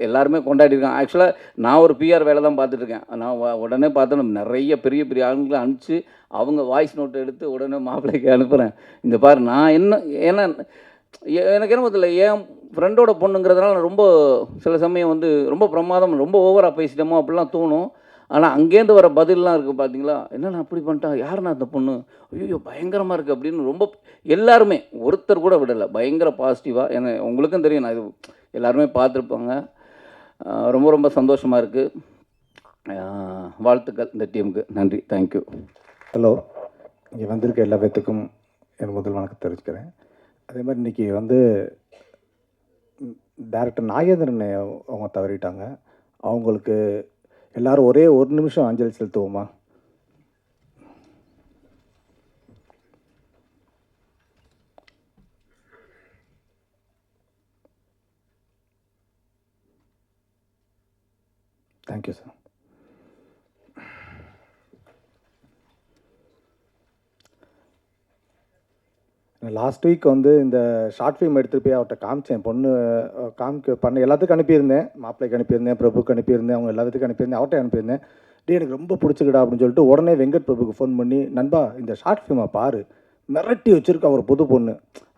எல்லாருமே கொண்டாடிருக்காங்க. ஆக்சுவலாக நான் ஒரு பிஆர் வேலை தான் பார்த்துட்ருக்கேன். நான் உடனே பார்த்தேன் நிறைய பெரிய பெரிய ஆளுங்களை அனுப்பிச்சு அவங்க வாய்ஸ் நோட்டை எடுத்து உடனே மாப்பிள்ளைக்கு அனுப்புகிறேன். இந்த பாரு நான் என்ன, ஏன்னா எனக்கு என்ன தெரியல, என் ஃப்ரெண்டோட பொண்ணுங்கிறதுனால நான் ரொம்ப சில சமயம் வந்து ரொம்ப பிரமாதம், ரொம்ப ஓவராக பேசிட்டோமோ அப்படிலாம் தோணும். ஆனால் அங்கேருந்து வர பதிலெலாம் இருக்குது பார்த்தீங்களா, என்னண்ணா அப்படி பண்ணிட்டான், யாருண்ணா அந்த பொண்ணு, ஐயோ பயங்கரமாக இருக்குது அப்படின்னு ரொம்ப எல்லாருமே ஒருத்தர் கூட விடலை, பயங்கர பாசிட்டிவாக. ஏன்னா உங்களுக்கும் தெரியும், நான் இது எல்லாருமே பார்த்துருப்பாங்க. ரொம்ப ரொம்ப சந்தோஷமாக இருக்குது. வாழ்த்துக்கள் இந்த டீமுக்கு. நன்றி. தேங்க்யூ.
ஹலோ, இங்கே வந்திருக்க எல்லா பேர்த்துக்கும் என் முதல் வணக்கம் தெரிவிச்சுக்கிறேன். அதே மாதிரி இன்றைக்கி வந்து டேரக்டர் நாகேந்திரன் அவங்க தவறிட்டாங்க. அவங்களுக்கு எல்லோரும் ஒரே ஒரு நிமிஷம் அஞ்சலி செலுத்துவோமா? Thank you sir. லாஸ்ட் வீக் வந்து இந்த ஷார்ட் ஃபிலிம் எடுத்துகிட்டு போய் அவர்கிட்ட காமிச்சேன். பொண்ணு பண்ண எல்லாத்துக்கும் அனுப்பியிருந்தேன். மாப்பிள்ளைக்கு அனுப்பியிருந்தேன், பிரபுக்கு அனுப்பியிருந்தேன், அவங்க எல்லாத்துக்கும் அனுப்பியிருந்தேன், அவர்கிட்ட அனுப்பியிருந்தேன். எனக்கு ரொம்ப பிடிச்சிக்கிடா அப்படின்னு சொல்லிட்டு உடனே வெங்கட் பிரபுக்கு ஃபோன் பண்ணி, நண்பா இந்த ஷார்ட் ஃபிலிமை பாரு, மிரட்டி வச்சுருக்க அவர் புது பொண்ணு.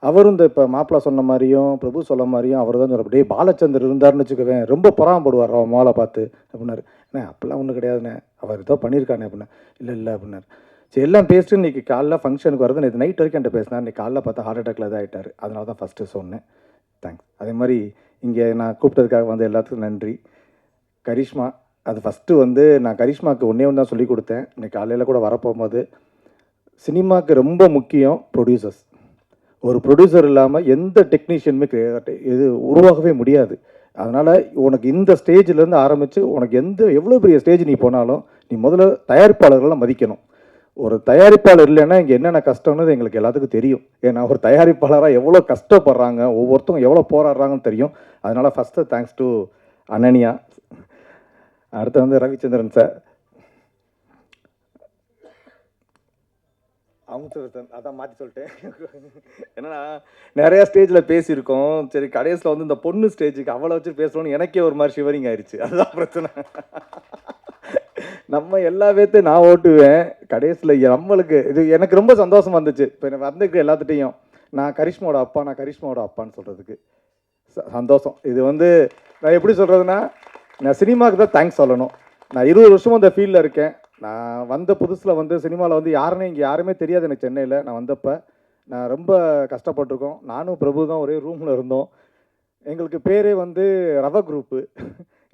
அவரும் இந்த இப்போ மாப்பிள்ளை சொன்ன மாதிரியும் பிரபு சொல்ல மாதிரியும் அவர் தான் சொல்ல, பாலச்சந்தர் இருந்தாருன்னு வச்சுக்கவேன், ரொம்ப பொறாமப்படுவார் அவன் மோளை பார்த்து அப்படின்னாரு. அப்படிலாம் ஒன்றும் கிடையாதுண்ணே, அவர் ஏதோ பண்ணியிருக்கானே அப்படின்னா. இல்லை அப்படின்னாரு. சரி எல்லாம் பேசிட்டு இன்றைக்கி காலைல ஃபங்க்ஷனுக்கு வருது, நேற்று நைட் வரைக்கும் என்கிட்ட பேசினார். இன்றைக்கி காலைல பார்த்தா ஹார்ட் அட்டாக்ல தான் ஆகிட்டார். அதனால தான் ஃபஸ்ட்டு சொன்னேன். தேங்க்ஸ். அதே மாதிரி இங்கே நான் கூப்பிட்டதுக்காக வந்து எல்லாத்துக்கும் நன்றி. கரிஷ்மா, அது ஃபஸ்ட்டு வந்து நான் கரிஷ்மாவுக்கு ஒன்றே ஒன்று தான் சொல்லிக் கொடுத்தேன். இன்றைக்கி காலையில் கூட வரப்போகும்போது, சினிமாவுக்கு ரொம்ப முக்கியம் ப்ரொடியூசர்ஸ். ஒரு ப்ரொடியூசர் இல்லாமல் எந்த டெக்னீஷியனுமே இது உருவாகவே முடியாது. அதனால் உனக்கு இந்த ஸ்டேஜிலேருந்து ஆரம்பித்து உனக்கு எவ்வளோ பெரிய ஸ்டேஜ் நீ போனாலும் நீ முதல்ல தயாரிப்பாளர்களெலாம் மதிக்கணும். ஒரு தயாரிப்பாளர் இல்லைன்னா இங்கே என்னென்ன கஷ்டம்னு எங்களுக்கு எல்லாத்துக்கும் தெரியும். ஏன்னா ஒரு தயாரிப்பாளராக எவ்வளோ கஷ்டப்படுறாங்க, ஒவ்வொருத்தவங்க எவ்வளோ போராடுறாங்கன்னு தெரியும். அதனால் ஃபஸ்ட்டு தேங்க்ஸ் டு அனன்யா. அடுத்து வந்து ரவிச்சந்திரன் சார், அதான் மாற்றி சொல்லிட்டேன். என்னன்னா நிறையா ஸ்டேஜில் பேசியிருக்கோம். சரி கடைசியில் வந்து இந்த பொண்ணு ஸ்டேஜுக்கு அவளை வச்சு பேசணும்னு எனக்கே ஒரு மாதிரி ஷிவரிங் ஆயிடுச்சு. அதுதான் பிரச்சனை. நம்ம எல்லா பேர்த்தையும் நான் ஓட்டுவேன், கடைசியில் நம்மளுக்கு இது எனக்கு ரொம்ப சந்தோஷமாக இருந்துச்சு. இப்போ எனக்கு வந்துருக்கு எல்லாத்துட்டையும் நான் கரிஷ்மாவோட அப்பான்னு சொல்கிறதுக்கு சந்தோஷம். இது வந்து நான் எப்படி சொல்கிறதுனா, நான் சினிமாவுக்கு தான் தேங்க்ஸ் சொல்லணும். நான் 20 வருஷமும் அந்த ஃபீல்டில் இருக்கேன். நான் வந்த புதுசில் வந்து சினிமாவில் வந்து இங்கே யாருமே தெரியாது எனக்கு. சென்னையில் நான் வந்தப்போ நான் ரொம்ப கஷ்டப்பட்டிருக்கோம். நானும் பிரபு தான் ஒரே ரூமில் இருந்தோம். எங்களுக்கு பேரே வந்து ரவை குரூப்பு.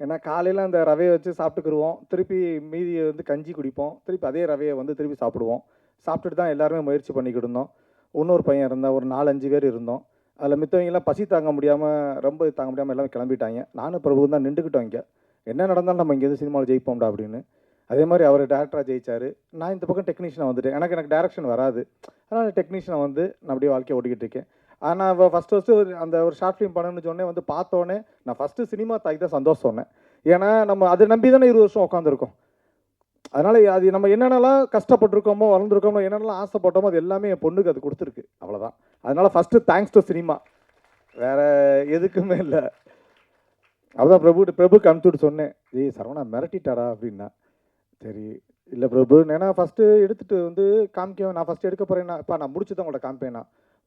ஏன்னா காலையில் அந்த ரவையை வச்சு சாப்பிட்டுக்குருவோம், திருப்பி மீதியை வந்து கஞ்சி குடிப்போம், திருப்பி அதே ரவையை வந்து திருப்பி சாப்பிடுவோம். சாப்பிட்டுட்டு தான் எல்லாருமே முயற்சி பண்ணிக்கிட்டு இருந்தோம். இன்னொரு பையன் இருந்தால் ஒரு 4-5 பேர் இருந்தோம். அதில் மித்தவங்கெல்லாம் பசி தாங்க முடியாமல், ரொம்ப தாங்க முடியாமல் எல்லாமே கிளம்பிட்டாங்க. நானும் பிரபு தான் நின்றுக்கிட்டோம். இங்கே என்ன நடந்தாலும் நம்ம இங்கேருந்து சினிமாவில் ஜெயிப்போம்டா அப்படின்னு. அதே மாதிரி அவர் டேரக்டராக ஜெயிச்சார். நான் இந்த பக்கம் டெக்னீஷியனாக வந்துட்டேன். எனக்கு டேரக்ஷன் வராது, அதனால் டெக்னீஷியனை வந்து நான் அப்படியே வாழ்க்கையை ஓட்டிக்கிட்டு இருக்கேன். ஆனால் ஃபஸ்ட்டு அந்த ஒரு ஷார்ட் ஃபிலிம் பண்ணணும்னு சொன்னே வந்து பார்த்தோன்னே நான் ஃபஸ்ட்டு சினிமா தாய்க்கு தான் சந்தோஷம் சொன்னேன். ஏன்னா நம்ம அதை நம்பி தானே 20 வருஷம் உட்காந்துருக்கோம். அதனால் அது நம்ம என்னென்னலாம் கஷ்டப்பட்டுருக்கோமோ, வளர்ந்துருக்கோமோ, என்னென்னலாம் ஆசைப்பட்டோமோ அது எல்லாமே என் பொண்ணுக்கு அது கொடுத்துருக்கு. அவ்வளோதான். அதனால் ஃபஸ்ட்டு தேங்க்ஸ் டு சினிமா, வேறு எதுக்குமே இல்லை. அதான் பிரபுக்கு அனுப்பிச்சுட்டு சொன்னேன், சரவணா மிரட்டிட்டாரா அப்படின்னா. சரி இல்லை பிரபு, ஏன்னா ஃபஸ்ட்டு எடுத்துகிட்டு வந்து காமிக்க நான் ஃபஸ்ட்டு எடுக்க போகிறேன்னா, இப்போ நான் முடிச்சு தான் உங்கள்கிட்ட காமிப்பேன்னா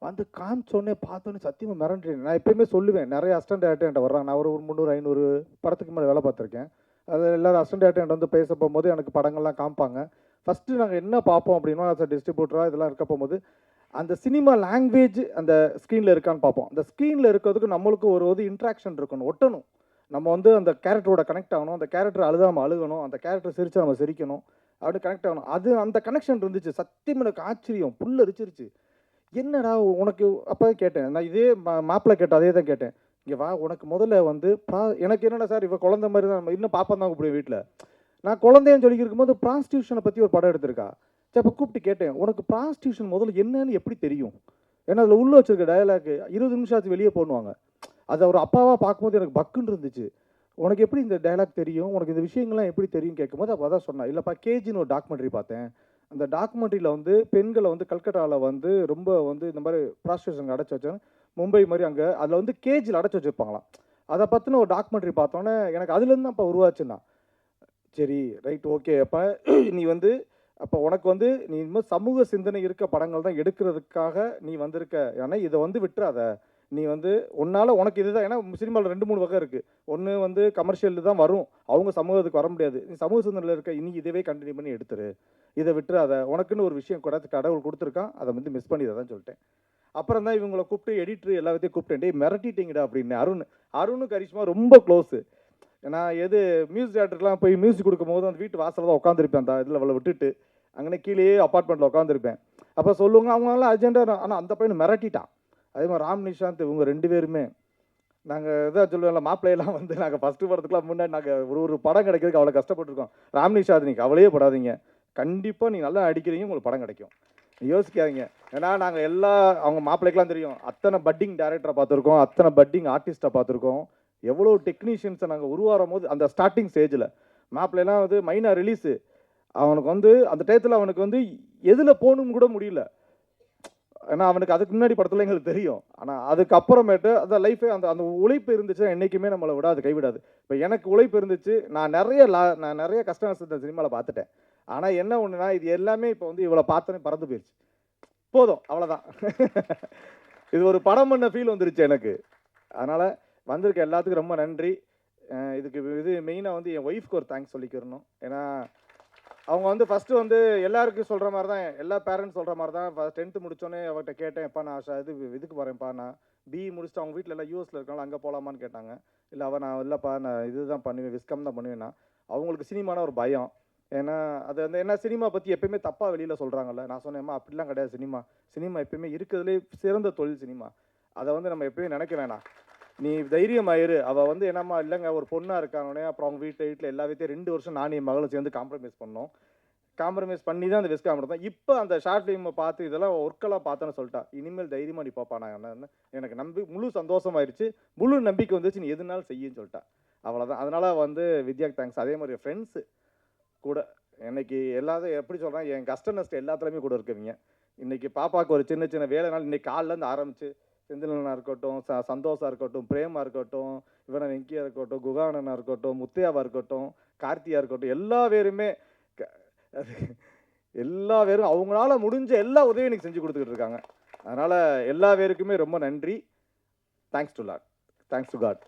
வந்து காமிச்சோன்னே பார்த்தோன்னே சத்தியமாக மிரண்டுறேன். நான் எப்பயுமே சொல்லுவேன், நிறைய அசிஸ்டன்ட் டேரக்டர் என்கிட்ட வர்றாங்க. நான் ஒரு 300-500 படத்துக்கு மேலே வேலை பார்த்துருக்கேன். அது எல்லோரும் அசிஸ்டன்ட் டேரக்டர் என்கிட்ட வந்து பேச போகும்போது எனக்கு படங்கள்லாம் காமிப்பாங்க. ஃபஸ்ட்டு நாங்கள் என்ன பார்ப்போம் அப்படின்னா, டிஸ்ட்ரிபியூட்டராக இதெல்லாம் இருக்க போகும்போது அந்த சினிமா லாங்குவேஜ் அந்த ஸ்க்ரீனில் இருக்கான்னு பார்ப்போம். அந்த ஸ்க்ரீனில் இருக்கிறதுக்கு நம்மளுக்கு ஒரு இன்ட்ராக்ஷன் இருக்கணும், ஒட்டணும். நம்ம வந்து அந்த கேரக்டரோட கனெக்ட் ஆகணும், அந்த கேரக்டர் அழுதாமல் அழுகணும், அந்த கேரக்டர் சிரிச்சா நம்ம சிரிக்கணும், அப்படி கனெக்ட் ஆகணும். அது அந்த கனெக்ஷன் இருந்துச்சு. சத்தியம் எனக்கு ஆச்சரியம், புல்லரிச்சிருச்சு. என்னடா உனக்கு அப்போ கேட்டேன் நான், இதே மாப்பிள்ளை கேட்டேன், அதே தான் கேட்டேன். இங்கே வா, உனக்கு முதல்ல வந்து எனக்கு என்னடா சார் இவ குழந்தை மாதிரி தான், நம்ம இன்னும் பாப்பா தான் கூப்பிடுவேன் வீட்டில். நான் குழந்தைன்னு சொல்லி இருக்கும்போது ப்ராஸ்டியூஷனை பற்றி ஒரு படம் எடுத்திருக்கா. சரி, அப்போ கூப்பிட்டு கேட்டேன், உனக்கு ப்ராஸ்டியூஷன் முதல்ல என்னன்னு எப்படி தெரியும்? ஏன்னா அதில் உள்ள வச்சிருக்க டயலாக் 20 நிமிஷம் ஆச்சு வெளியே போடுவாங்க. அது அவர் அப்பாவாக பார்க்கும்போது எனக்கு பக்குன்னு இருந்துச்சு. உனக்கு எப்படி இந்த டயலாக் தெரியும், உனக்கு இந்த விஷயங்கள்லாம் எப்படி தெரியும் கேட்கும்போது அப்போ தான் சொன்னேன், இல்லைப்பா கேஜின்னு ஒரு டாக்குமெண்ட்ரி பார்த்தேன். அந்த டாக்குமெண்ட்ரியில் வந்து பெண்களை வந்து கல்கட்டாவில் வந்து ரொம்ப வந்து இந்த மாதிரி ப்ராஸ்டியூஷன் அடைச்சி வச்சாங்க, மும்பை மாதிரி அங்கே அதில் வந்து கேஜில் அடைச்சி வச்சுருப்பாங்களாம். அதை பற்றின ஒரு டாக்குமெண்ட்ரி பார்த்தோன்னே எனக்கு அதுலேருந்து தான் இப்போ உருவாச்சுன்னா, சரி ரைட் ஓகே, அப்போ நீ வந்து அப்போ உனக்கு வந்து நீ இன்னும் சமூக சிந்தனை இருக்க படங்கள் தான் எடுக்கிறதுக்காக நீ வந்திருக்க. ஏன்னா இதை வந்து விட்டுறாத, நீ வந்து உன்னால் உனக்கு இதுதான். ஏன்னா சினிமாவில் 2-3 வகை இருக்குது. ஒன்று வந்து கமர்ஷியல் தான் வரும், அவங்க சமூகத்துக்கு வர முடியாது. நீ சமூக சிந்தனையில் இருக்க இனி இதவே கண்டினியூ பண்ணி எடுத்துரு, இதை விட்டுறாத, உனக்குன்னு ஒரு விஷயம் கூட கடவுள் கொடுத்துருக்கான், அதை வந்து மிஸ் பண்ணிதான் சொல்லிட்டேன். அப்புறம் தான் இவங்களை கூப்பிட்டு எடிட்ரு எல்லாத்தையும் கூப்பிட்டேன், டே மிரட்டிட்டீங்கடா அப்படின்னு. அருணும் கரிஷ்மா ரொம்ப க்ளோஸு. நான் எது மியூசிக் டேரக்டருக்குலாம் போய் மியூசிக் கொடுக்கும்போது அந்த வீட்டு வாசலில் தான் உட்காந்துருப்பேன், அந்த இதில் அவளை விட்டுட்டு அங்கே கீழேயே அப்பார்ட்மெண்ட்டில் உட்காந்துருப்பேன். அப்போ சொல்லுவாங்க அவங்களால அர்ஜென்ட்டாக, ஆனால் அந்த பையனை மிரட்டிட்டான். அதே மாதிரி ராம் நிஷாந்த் இவங்க 2 பேருமே நாங்கள் இதாக சொல்லுவோம்ல, மாப்பிள்ளையெல்லாம் வந்து நாங்கள் ஃபஸ்ட்டு படத்துக்குலாம் முன்னாடி நாங்கள் ஒரு படம் கிடைக்கிறதுக்கு அவ்வளோ கஷ்டப்பட்டுருக்கோம். ராம் நிஷாந்த் நீங்கள் கவலையே படாதீங்க, கண்டிப்பாக நீங்கள் நல்லா நடிக்கிறீங்க, உங்களுக்கு படம் கிடைக்கும், யோசிக்காதீங்க. ஏன்னா நாங்கள் அவங்க மாப்பிள்ளைக்கெலாம் தெரியும், அத்தனை பட்டிங் டேரக்டரை பார்த்துருக்கோம், அத்தனை பட்டிங் ஆர்டிஸ்ட்டை பார்த்துருக்கோம், எவ்வளோ டெக்னீஷியன்ஸை நாங்கள் உருவாகும் போது அந்த ஸ்டார்டிங் ஸ்டேஜில் மாப்பிள்ளைலாம் வந்து மைனா ரிலீஸு, அவனுக்கு வந்து அந்த டயத்தில் அவனுக்கு வந்து எதில் போகணும்னு கூட முடியல. ஏன்னா அவனுக்கு அதுக்கு முன்னாடி படத்தில் எங்களுக்கு தெரியும். ஆனால் அதுக்கப்புறமேட்டு அந்த லைஃபே அந்த உழைப்பு இருந்துச்சுன்னா என்றைக்குமே நம்மளை விடாது, கைவிடாது. இப்போ எனக்கு உழைப்பு இருந்துச்சு, நான் நிறைய கஷ்டம் இந்த சினிமாவில் பார்த்துட்டேன். ஆனால் என்ன ஒன்றுனா இது எல்லாமே இப்போ வந்து இவ்வளோ பார்த்தோன்னே பறந்து போயிடுச்சு, போதும் அவ்வளோதான். இது ஒரு படம் பண்ண ஃபீல் வந்துருச்சு எனக்கு. அதனால் வந்திருக்க எல்லாத்துக்கும் ரொம்ப நன்றி. இது மெயினாக வந்து என் ஒய்ஃப்க்கு ஒரு தேங்க்ஸ் சொல்லிக்கிறணும். ஏன்னா அவங்க வந்து ஃபஸ்ட்டு வந்து எல்லாருக்கும் சொல்கிற மாதிரி தான், எல்லா பேரண்ட்ஸ் சொல்கிற மாதிரி தான். 10th முடித்தோடனே அவர்கிட்ட கேட்டேன், எப்பா நான் இதுக்கு வரேன்ப்பா, நான் பிஇ முடிச்சுட்டு அவங்க வீட்டில் எல்லாம் யூஎஸில் இருக்காங்க, அங்கே போகலாமான்னு கேட்டாங்க. இல்லை நான் இல்லைப்பா நான் இதுதான் பண்ணுவேன், விஸ்கம் தான் பண்ணுவேன்னா. அவங்களுக்கு சினிமானா ஒரு பயம். ஏன்னா அது வந்து என்ன சினிமா பற்றி எப்பயுமே தப்பாக வெளியில் சொல்கிறாங்கல்ல. நான் சொன்னேன்மா அப்படிலாம் கிடையாது, சினிமா எப்பயுமே இருக்கிறதுலே சிறந்த தொழில் சினிமா, அதை வந்து நம்ம எப்பயுமே நினைக்க வேணாம், நீ தைரியமாயிரு. அவள் வந்து என்னம்மா இல்லைங்க ஒரு பொண்ணாக இருக்கானே. அப்புறம் அவங்க வீட்டில் எல்லா வீட்டையும் 2 வருஷம் நானும் என் மகளும் சேர்ந்து காம்ப்ரமைஸ் பண்ணி தான் அந்த விஸ்காம் எடுத்தோம். இப்போ அந்த ஷார்ட் ஃபிலிமை பார்த்து இதெல்லாம் ஒர்க்கெல்லாம் பார்த்தேன்னு சொல்லிட்டா, இனிமேல் தைரியமாக நீ பாப்பா, நான் என்ன எனக்கு முழு சந்தோஷமாயிருச்சு, முழு நம்பிக்கை வந்துச்சு, நீ எதுனாலும் செய்யுன்னு சொல்லிட்டா. அவ்வளோதான். அதனால் வந்து வித்யாக்கு தேங்க்ஸ். அதே மாதிரி ஃப்ரெண்ட்ஸு கூட இன்னைக்கு எல்லாத்தையும் எப்படி சொல்கிறேன், என் கஷ்ட நஷ்டம் எல்லாத்துலேயுமே கூட இருக்குவீங்க. இன்றைக்கி பாப்பாவுக்கு ஒரு சின்ன சின்ன வேலைனால இன்றைக்கி காலிலேருந்து ஆரம்பிச்சு செந்திலனா இருக்கட்டும், சந்தோஷா இருக்கட்டும், பிரேமா இருக்கட்டும், இவனை வெங்கியா இருக்கட்டும், குகானனா இருக்கட்டும், முத்தையாவா இருக்கட்டும், கார்த்தியா இருக்கட்டும், எல்லா பேரும் அவங்களால முடிஞ்ச எல்லா உதவியும் எனக்கு செஞ்சு கொடுத்துக்கிட்டு இருக்காங்க. அதனால் எல்லா பேருக்குமே ரொம்ப நன்றி. Thanks to God.